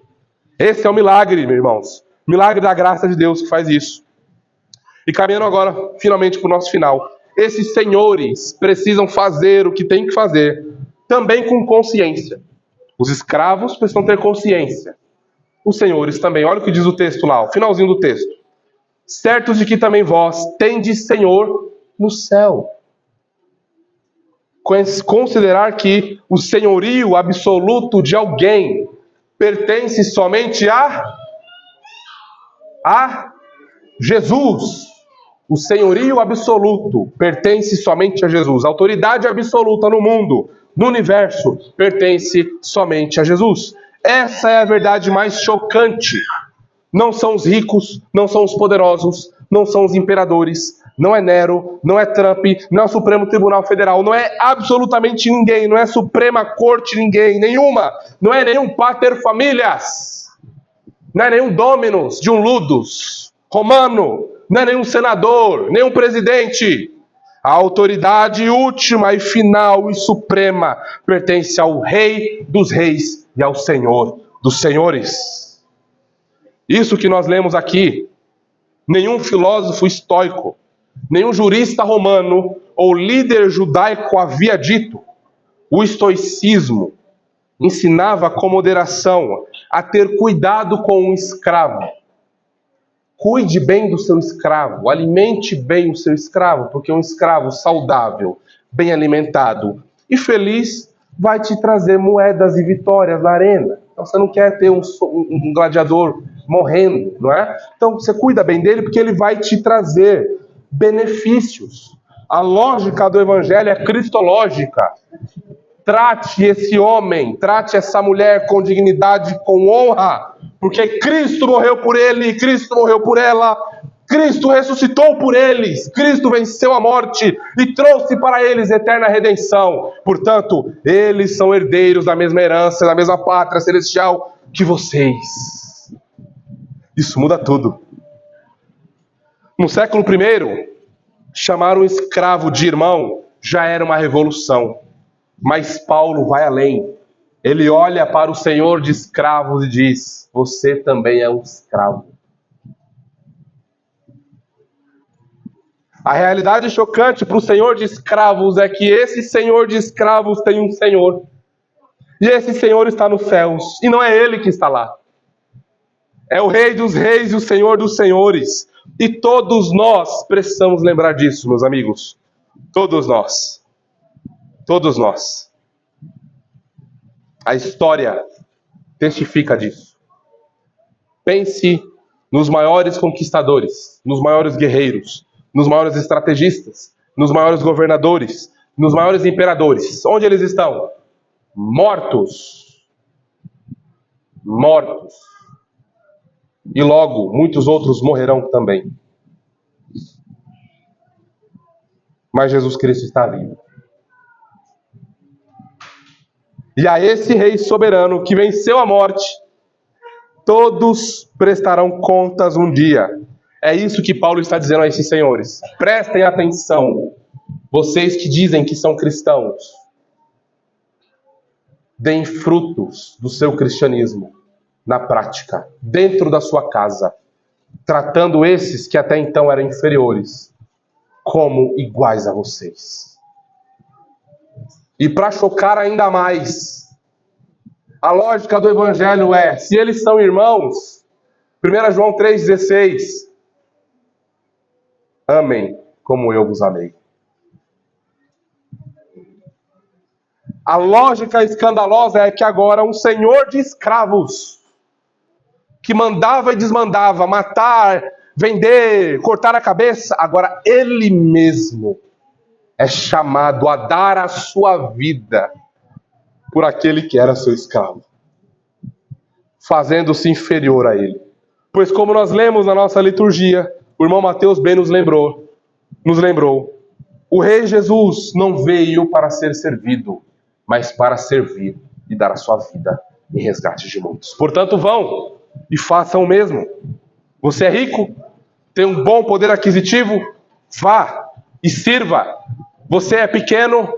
Esse é o milagre, meus irmãos. Milagre da graça de Deus que faz isso. E caminhando agora, finalmente, para o nosso final. Esses senhores precisam fazer o que tem que fazer, também com consciência. Os escravos precisam ter consciência. Os senhores também. Olha o que diz o texto lá, o finalzinho do texto. Certos de que também vós tendes Senhor no céu. Considerar que o senhorio absoluto de alguém pertence somente a Jesus. O senhorio absoluto pertence somente a Jesus. A autoridade absoluta no mundo, no universo, pertence somente a Jesus. Essa é a verdade mais chocante. Não são os ricos, não são os poderosos, não são os imperadores, não é Nero, não é Trump, não é o Supremo Tribunal Federal, não é absolutamente ninguém, não é Suprema Corte ninguém, nenhuma, não é nenhum paterfamilias, não é nenhum dominus de um ludus romano, não é nenhum senador, nenhum presidente. A autoridade última e final e suprema pertence ao Rei dos Reis e ao Senhor dos Senhores. Isso que nós lemos aqui, nenhum filósofo estoico, nenhum jurista romano ou líder judaico havia dito. O estoicismo ensinava com moderação a ter cuidado com o escravo. Cuide bem do seu escravo, alimente bem o seu escravo, porque um escravo saudável, bem alimentado e feliz vai te trazer moedas e vitórias na arena. Então você não quer ter um gladiador morrendo, não é? Então você cuida bem dele porque ele vai te trazer benefícios. A lógica do evangelho é cristológica. Trate esse homem, trate essa mulher com dignidade, com honra, porque Cristo morreu por ele, Cristo morreu por ela, Cristo ressuscitou por eles, Cristo venceu a morte e trouxe para eles eterna redenção. Portanto, eles são herdeiros da mesma herança, da mesma pátria celestial que vocês. Isso muda tudo. No século I, chamar um escravo de irmão já era uma revolução. Mas Paulo vai além. Ele olha para o senhor de escravos e diz: você também é um escravo. A realidade chocante para o senhor de escravos é que esse senhor de escravos tem um senhor. E esse senhor está nos céus. E não é ele que está lá. É o rei dos reis e o senhor dos senhores. E todos nós precisamos lembrar disso, meus amigos. Todos nós. Todos nós. A história testifica disso. Pense nos maiores conquistadores, nos maiores guerreiros, nos maiores estrategistas, nos maiores governadores, nos maiores imperadores. Onde eles estão? Mortos. Mortos. E logo, muitos outros morrerão também. Mas Jesus Cristo está vivo. E a esse Rei soberano que venceu a morte, todos prestarão contas um dia. É isso que Paulo está dizendo a esses senhores. Prestem atenção, vocês que dizem que são cristãos. Deem frutos do seu cristianismo na prática, dentro da sua casa, tratando esses que até então eram inferiores como iguais a vocês. E para chocar ainda mais, a lógica do evangelho é: se eles são irmãos, 1 João 3,16, amem como eu vos amei. A lógica escandalosa é que agora um senhor de escravos, que mandava e desmandava, matar, vender, cortar a cabeça, agora ele mesmo é chamado a dar a sua vida por aquele que era seu escravo, fazendo-se inferior a ele. Pois como nós lemos na nossa liturgia, o irmão Mateus bem nos lembrou, o Rei Jesus não veio para ser servido, mas para servir e dar a sua vida em resgate de muitos. Portanto, vão e façam o mesmo. Você é rico? Tem um bom poder aquisitivo? Vá e sirva. Você é pequeno?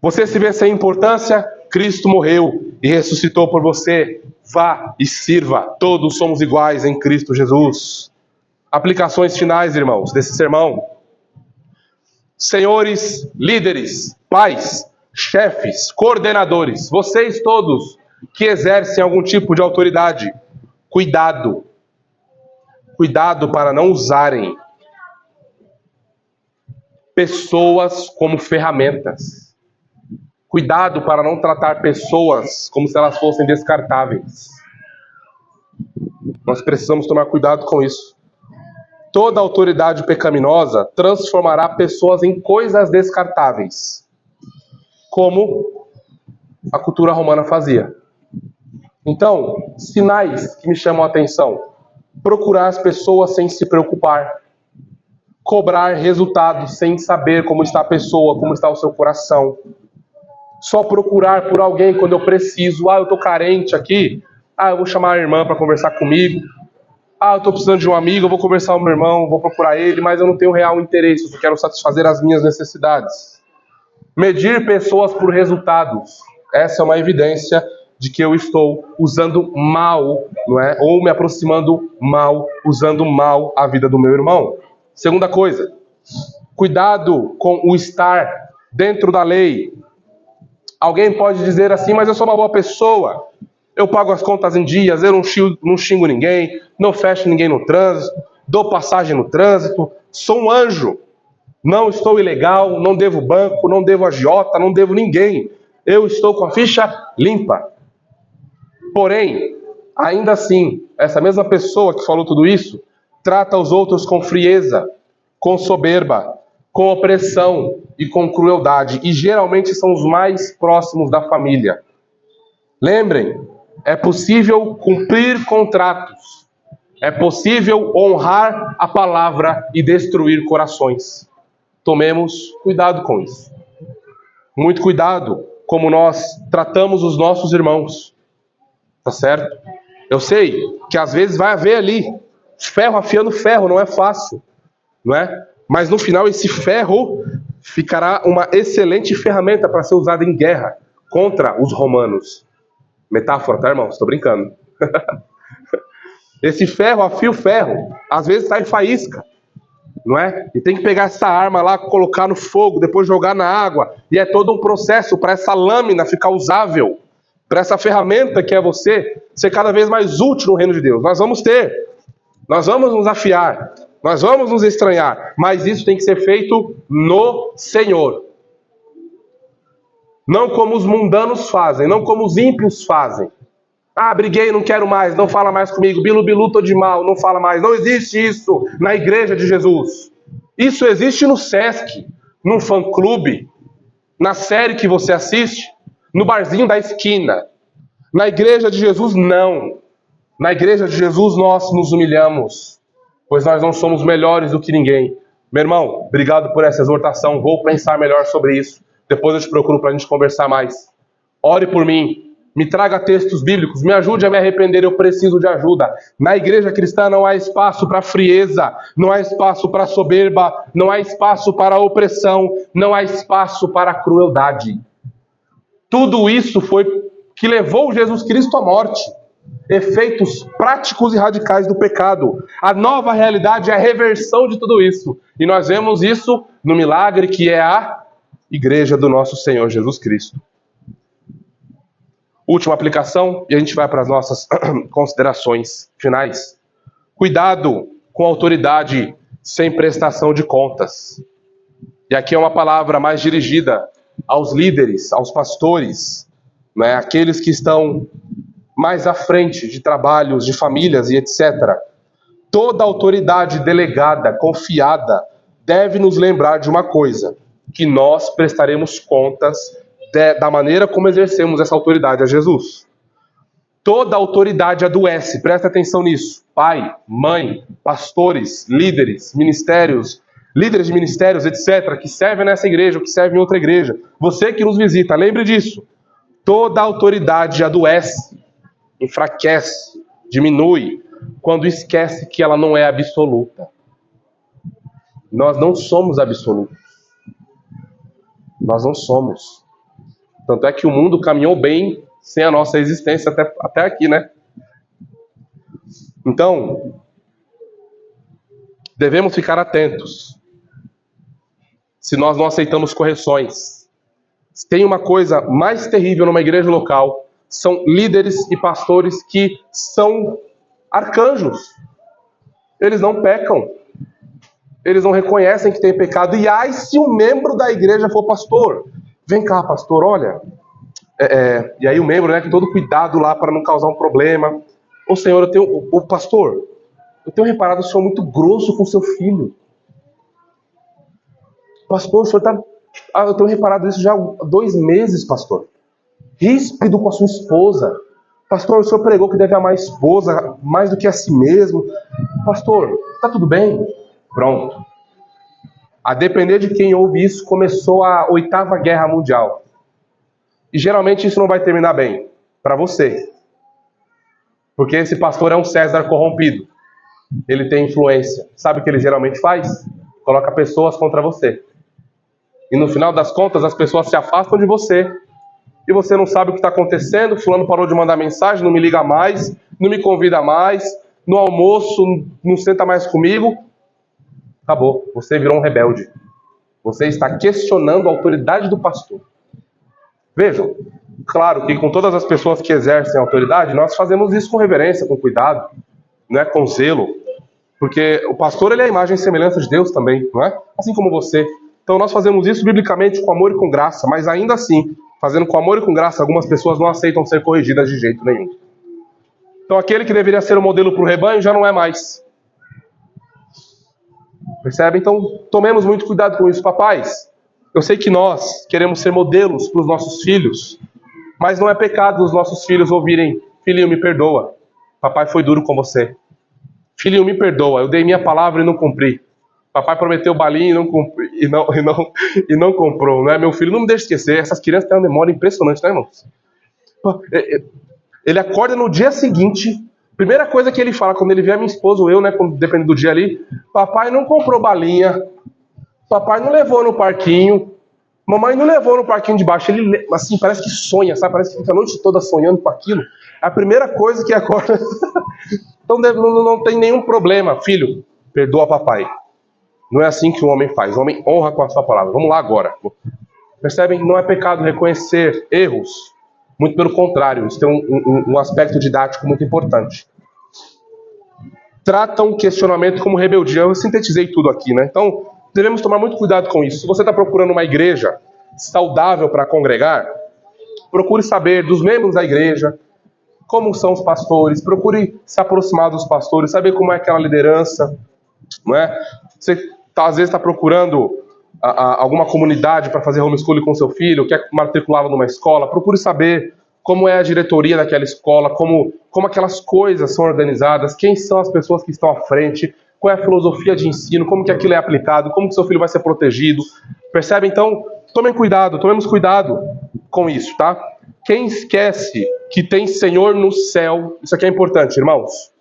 Você se vê sem importância? Cristo morreu e ressuscitou por você. Vá e sirva. Todos somos iguais em Cristo Jesus. Aplicações finais, irmãos, desse sermão. Senhores, líderes, pais, chefes, coordenadores, vocês todos que exercem algum tipo de autoridade, cuidado. Cuidado para não usarem pessoas como ferramentas. Cuidado para não tratar pessoas como se elas fossem descartáveis. Nós precisamos tomar cuidado com isso. Toda autoridade pecaminosa transformará pessoas em coisas descartáveis, como a cultura romana fazia. Então, sinais que me chamam a atenção: procurar as pessoas sem se preocupar, cobrar resultados sem saber como está a pessoa, como está o seu coração, só procurar por alguém quando eu preciso. Eu estou carente aqui, eu vou chamar a irmã para conversar comigo. Eu estou precisando de um amigo, eu vou conversar com o meu irmão, vou procurar ele, mas eu não tenho real interesse, eu só quero satisfazer as minhas necessidades. Medir pessoas por resultados. Essa é uma evidência de que eu estou usando mal, não é? Ou me aproximando mal, usando mal a vida do meu irmão. Segunda coisa, cuidado com o estar dentro da lei. Alguém pode dizer assim: mas eu sou uma boa pessoa, eu pago as contas em dias, eu não xingo ninguém, não fecho ninguém no trânsito, dou passagem no trânsito, sou um anjo, não estou ilegal, não devo banco, não devo agiota, não devo ninguém, eu estou com a ficha limpa. Porém, ainda assim, essa mesma pessoa que falou tudo isso, trata os outros com frieza, com soberba, com opressão e com crueldade, e geralmente são os mais próximos da família. Lembrem, é possível cumprir contratos, é possível honrar a palavra e destruir corações. Tomemos cuidado com isso. Muito cuidado como nós tratamos os nossos irmãos. Tá certo? Eu sei que às vezes vai haver ali ferro afiando ferro, não é fácil, não é? Mas no final esse ferro ficará uma excelente ferramenta para ser usada em guerra contra os romanos. Metáfora, tá, irmãos? Estou brincando. Esse ferro afia o ferro. Às vezes sai faísca, não é? E tem que pegar essa arma lá, colocar no fogo, depois jogar na água. E é todo um processo para essa lâmina ficar usável, para essa ferramenta que é você ser cada vez mais útil no reino de Deus. Nós vamos nos afiar, nós vamos nos estranhar, mas isso tem que ser feito no Senhor. Não como os mundanos fazem, não como os ímpios fazem. Ah, briguei, não quero mais, não fala mais comigo, bilu, tô de mal, não fala mais. Não existe isso na igreja de Jesus. Isso existe no Sesc, num fã-clube, na série que você assiste, no barzinho da esquina. Na igreja de Jesus, não. Na igreja de Jesus, nós nos humilhamos, pois nós não somos melhores do que ninguém. Meu irmão, obrigado por essa exortação, vou pensar melhor sobre isso. Depois eu te procuro para a gente conversar mais. Ore por mim, me traga textos bíblicos, me ajude a me arrepender, eu preciso de ajuda. Na igreja cristã não há espaço para frieza, não há espaço para soberba, não há espaço para opressão, não há espaço para crueldade. Tudo isso foi que levou Jesus Cristo à morte. Efeitos práticos e radicais do pecado. A nova realidade é a reversão de tudo isso. E nós vemos isso no milagre que é a igreja do nosso Senhor Jesus Cristo. Última aplicação, e a gente vai para as nossas considerações finais. Cuidado com a autoridade sem prestação de contas. E aqui é uma palavra mais dirigida aos líderes, aos pastores, né, aqueles que estão mais à frente de trabalhos, de famílias e etc. Toda autoridade delegada, confiada, deve nos lembrar de uma coisa, que nós prestaremos contas da maneira como exercemos essa autoridade a Jesus. Toda autoridade adoece, presta atenção nisso. Pai, mãe, pastores, líderes, ministérios, líderes de ministérios, etc., que servem nessa igreja ou que servem em outra igreja. Você que nos visita, lembre disso. Toda autoridade adoece, enfraquece, diminui, quando esquece que ela não é absoluta. Nós não somos absolutos. Nós não somos. Tanto é que o mundo caminhou bem sem a nossa existência até aqui, né? Então, devemos ficar atentos. Se nós não aceitamos correções. Tem uma coisa mais terrível numa igreja local, são líderes e pastores que são arcanjos. Eles não pecam. Eles não reconhecem que tem pecado. E ai, se um membro da igreja for pastor. Vem cá, pastor, olha. E aí o membro, né, com todo cuidado lá para não causar um problema. Ô senhor, pastor, eu tenho reparado o senhor muito grosso com seu filho. Pastor, o senhor tá... eu tenho reparado isso já há 2 meses, pastor. Ríspido com a sua esposa. Pastor, o senhor pregou que deve amar a esposa mais do que a si mesmo. Pastor, tá tudo bem? Pronto. A depender de quem ouve isso, começou a 8ª Guerra Mundial. E geralmente isso não vai terminar bem. Para você. Porque esse pastor é um César corrompido. Ele tem influência. Sabe o que ele geralmente faz? Coloca pessoas contra você. E no final das contas, as pessoas se afastam de você. E você não sabe o que está acontecendo. Fulano parou de mandar mensagem, não me liga mais, não me convida mais, no almoço não senta mais comigo. Acabou. Você virou um rebelde. Você está questionando a autoridade do pastor. Vejam, claro que com todas as pessoas que exercem a autoridade, nós fazemos isso com reverência, com cuidado, né, com zelo. Porque o pastor, ele é a imagem e semelhança de Deus também, não é? Assim como você. Então nós fazemos isso biblicamente com amor e com graça, mas ainda assim, fazendo com amor e com graça, algumas pessoas não aceitam ser corrigidas de jeito nenhum. Então aquele que deveria ser o modelo para o rebanho já não é mais. Percebe? Então tomemos muito cuidado com isso, papais. Eu sei que nós queremos ser modelos para os nossos filhos, mas não é pecado os nossos filhos ouvirem: filhinho, me perdoa, papai foi duro com você. Filhinho, me perdoa, eu dei minha palavra e não cumpri. Papai prometeu balinha e não comprou, né? Meu filho, não me deixe esquecer. Essas crianças têm uma memória impressionante, né, irmãos? Ele acorda no dia seguinte, primeira coisa que ele fala quando ele vê a minha esposa ou eu, né, dependendo do dia ali: papai não comprou balinha, papai não levou no parquinho. Mamãe não levou no parquinho de baixo. Ele, assim, parece que sonha, sabe? Parece que fica a noite toda sonhando com aquilo. É a primeira coisa que acorda. Então não tem nenhum problema. Filho, perdoa papai. Não é assim que o homem faz. O homem honra com a sua palavra. Vamos lá agora. Percebem? Não é pecado reconhecer erros. Muito pelo contrário. Isso tem um aspecto didático muito importante. Tratam o questionamento como rebeldia. Eu sintetizei tudo aqui, né? Então, devemos tomar muito cuidado com isso. Se você está procurando uma igreja saudável para congregar, procure saber dos membros da igreja, como são os pastores, procure se aproximar dos pastores, saber como é aquela liderança, não é? Você às vezes está procurando alguma comunidade para fazer homeschooling com seu filho, quer matriculá-lo numa escola, procure saber como é a diretoria daquela escola, como aquelas coisas são organizadas, quem são as pessoas que estão à frente, qual é a filosofia de ensino, como que aquilo é aplicado, como que seu filho vai ser protegido. Percebe? Então, tomemos cuidado com isso, tá? Quem esquece que tem Senhor no céu, isso aqui é importante, irmãos.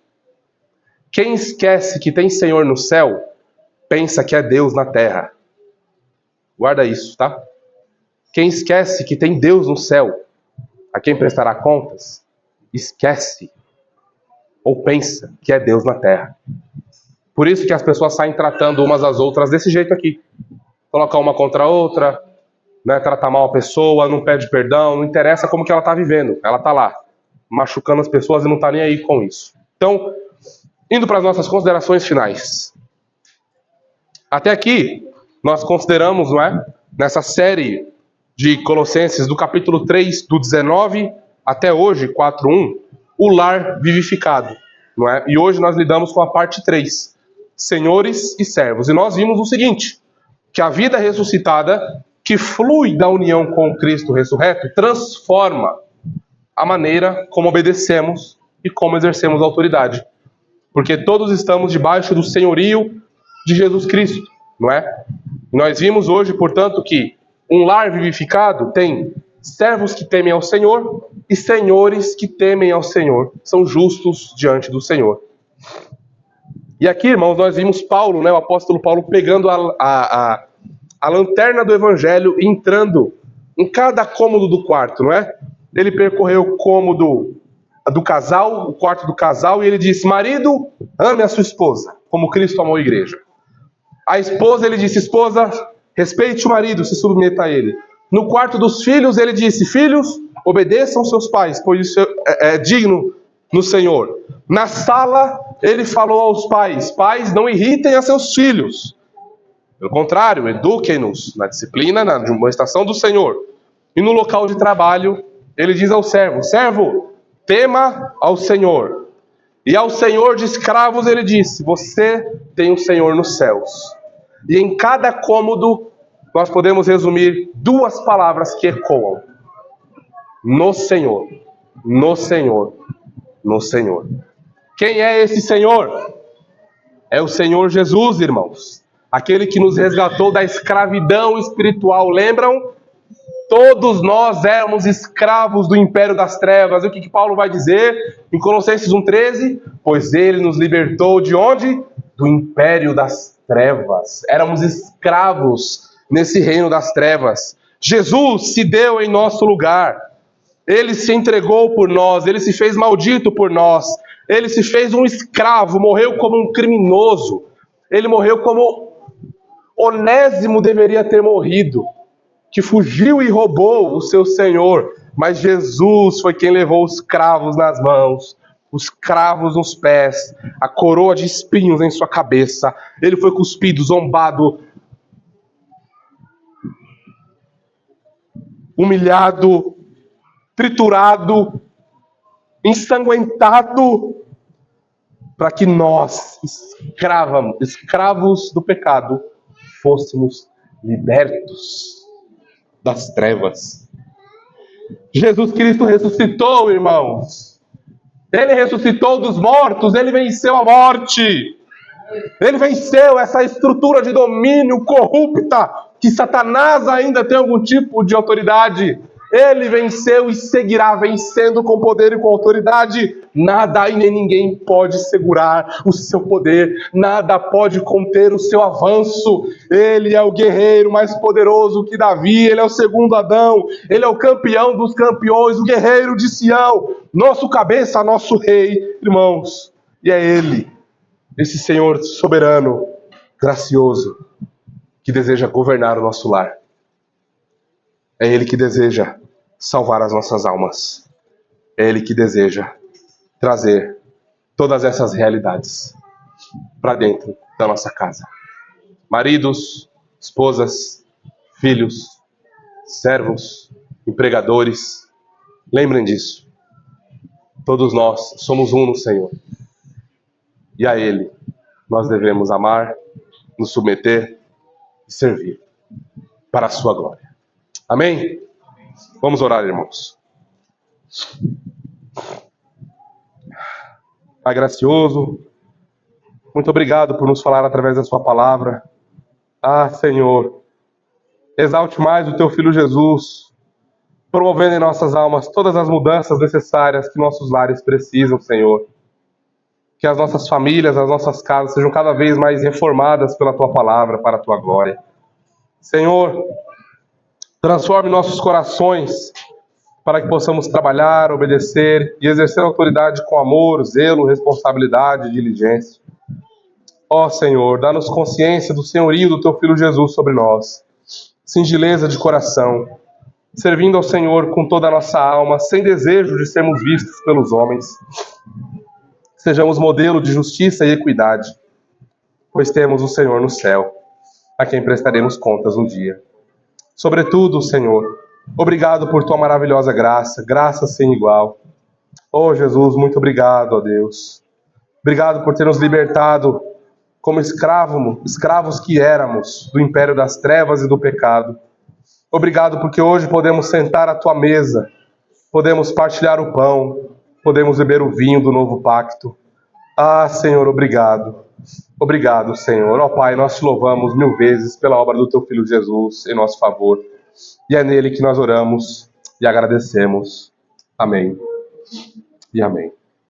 Quem esquece que tem Senhor no céu, pensa que é Deus na terra. Guarda isso, tá? Quem esquece que tem Deus no céu, a quem prestará contas, esquece ou pensa que é Deus na terra. Por isso que as pessoas saem tratando umas às outras desse jeito aqui. Colocar uma contra a outra, né, tratar mal a pessoa, não pede perdão, não interessa como que ela está vivendo. Ela está lá, machucando as pessoas e não está nem aí com isso. Então, indo para as nossas considerações finais. Até aqui, nós consideramos, não é, nessa série de Colossenses, do capítulo 3, do 19 até hoje, 4:1, o lar vivificado, não é? E hoje nós lidamos com a parte 3, senhores e servos. E nós vimos o seguinte, que a vida ressuscitada, que flui da união com o Cristo ressurreto, transforma a maneira como obedecemos e como exercemos a autoridade. Porque todos estamos debaixo do senhorio de Jesus Cristo, não é? E nós vimos hoje, portanto, que um lar vivificado tem servos que temem ao Senhor e senhores que temem ao Senhor. São justos diante do Senhor. E aqui, irmãos, nós vimos Paulo, né, o apóstolo Paulo, pegando a lanterna do evangelho e entrando em cada cômodo do quarto, não é? Ele percorreu o cômodo do casal, o quarto do casal, e ele disse: marido, ame a sua esposa, como Cristo amou a igreja. A esposa, ele disse: esposa, respeite o marido, se submeta a ele. No quarto dos filhos, ele disse: filhos, obedeçam seus pais, pois isso é digno no Senhor. Na sala, ele falou aos pais: pais, não irritem a seus filhos. Pelo contrário, eduquem-nos na disciplina, na demonstração do Senhor. E no local de trabalho, ele diz ao servo: servo, tema ao Senhor. E ao senhor de escravos ele disse: você tem um Senhor nos céus. E em cada cômodo nós podemos resumir duas palavras que ecoam: no Senhor, no Senhor, no Senhor. Quem é esse Senhor? É o Senhor Jesus, irmãos. Aquele que nos resgatou da escravidão espiritual. Lembram? Todos nós éramos escravos do império das trevas. E o que Paulo vai dizer em Colossenses 1,13? Pois ele nos libertou de onde? Do império das trevas. Éramos escravos nesse reino das trevas. Jesus se deu em nosso lugar. Ele se entregou por nós. Ele se fez maldito por nós. Ele se fez um escravo. Morreu como um criminoso. Ele morreu como Onésimo deveria ter morrido, que fugiu e roubou o seu Senhor, mas Jesus foi quem levou os cravos nas mãos, os cravos nos pés, a coroa de espinhos em sua cabeça. Ele foi cuspido, zombado, humilhado, triturado, ensanguentado, para que nós, escravos do pecado, fôssemos libertos das trevas. Jesus Cristo ressuscitou, irmãos. Ele ressuscitou dos mortos, ele venceu a morte. Ele venceu essa estrutura de domínio corrupta, que Satanás ainda tem algum tipo de autoridade. Ele venceu e seguirá vencendo com poder e com autoridade. Nada e nem ninguém pode segurar o seu poder, nada pode conter o seu avanço. Ele é o guerreiro mais poderoso que Davi, ele é o segundo Adão, ele é o campeão dos campeões, o guerreiro de Sião, nosso cabeça, nosso rei, irmãos. E é ele, esse Senhor soberano, gracioso, que deseja governar o nosso lar. É Ele que deseja salvar as nossas almas. É Ele que deseja trazer todas essas realidades para dentro da nossa casa. Maridos, esposas, filhos, servos, empregadores, lembrem disso. Todos nós somos um no Senhor. E a Ele nós devemos amar, nos submeter e servir para a sua glória. Amém? Vamos orar, irmãos. Pai gracioso, muito obrigado por nos falar através da sua palavra. Ah, Senhor, exalte mais o teu Filho Jesus, promovendo em nossas almas todas as mudanças necessárias que nossos lares precisam, Senhor. Que as nossas famílias, as nossas casas sejam cada vez mais reformadas pela tua palavra, para a tua glória. Senhor, transforme nossos corações para que possamos trabalhar, obedecer e exercer a autoridade com amor, zelo, responsabilidade e diligência. Ó Senhor, dá-nos consciência do senhorio do Teu Filho Jesus sobre nós, singeleza de coração, servindo ao Senhor com toda a nossa alma, sem desejo de sermos vistos pelos homens. Sejamos modelo de justiça e equidade, pois temos o Senhor no céu, a quem prestaremos contas um dia. Sobretudo, Senhor, obrigado por Tua maravilhosa graça, graça sem igual. Oh Jesus, muito obrigado, ó Deus. Obrigado por ter nos libertado como escravos que éramos do império das trevas e do pecado. Obrigado porque hoje podemos sentar à Tua mesa, podemos partilhar o pão, podemos beber o vinho do novo pacto. Ah, Senhor, obrigado. Obrigado, Senhor. Ó Pai, nós te louvamos 1000 vezes pela obra do Teu Filho Jesus em nosso favor. E é nele que nós oramos e agradecemos. Amém e amém.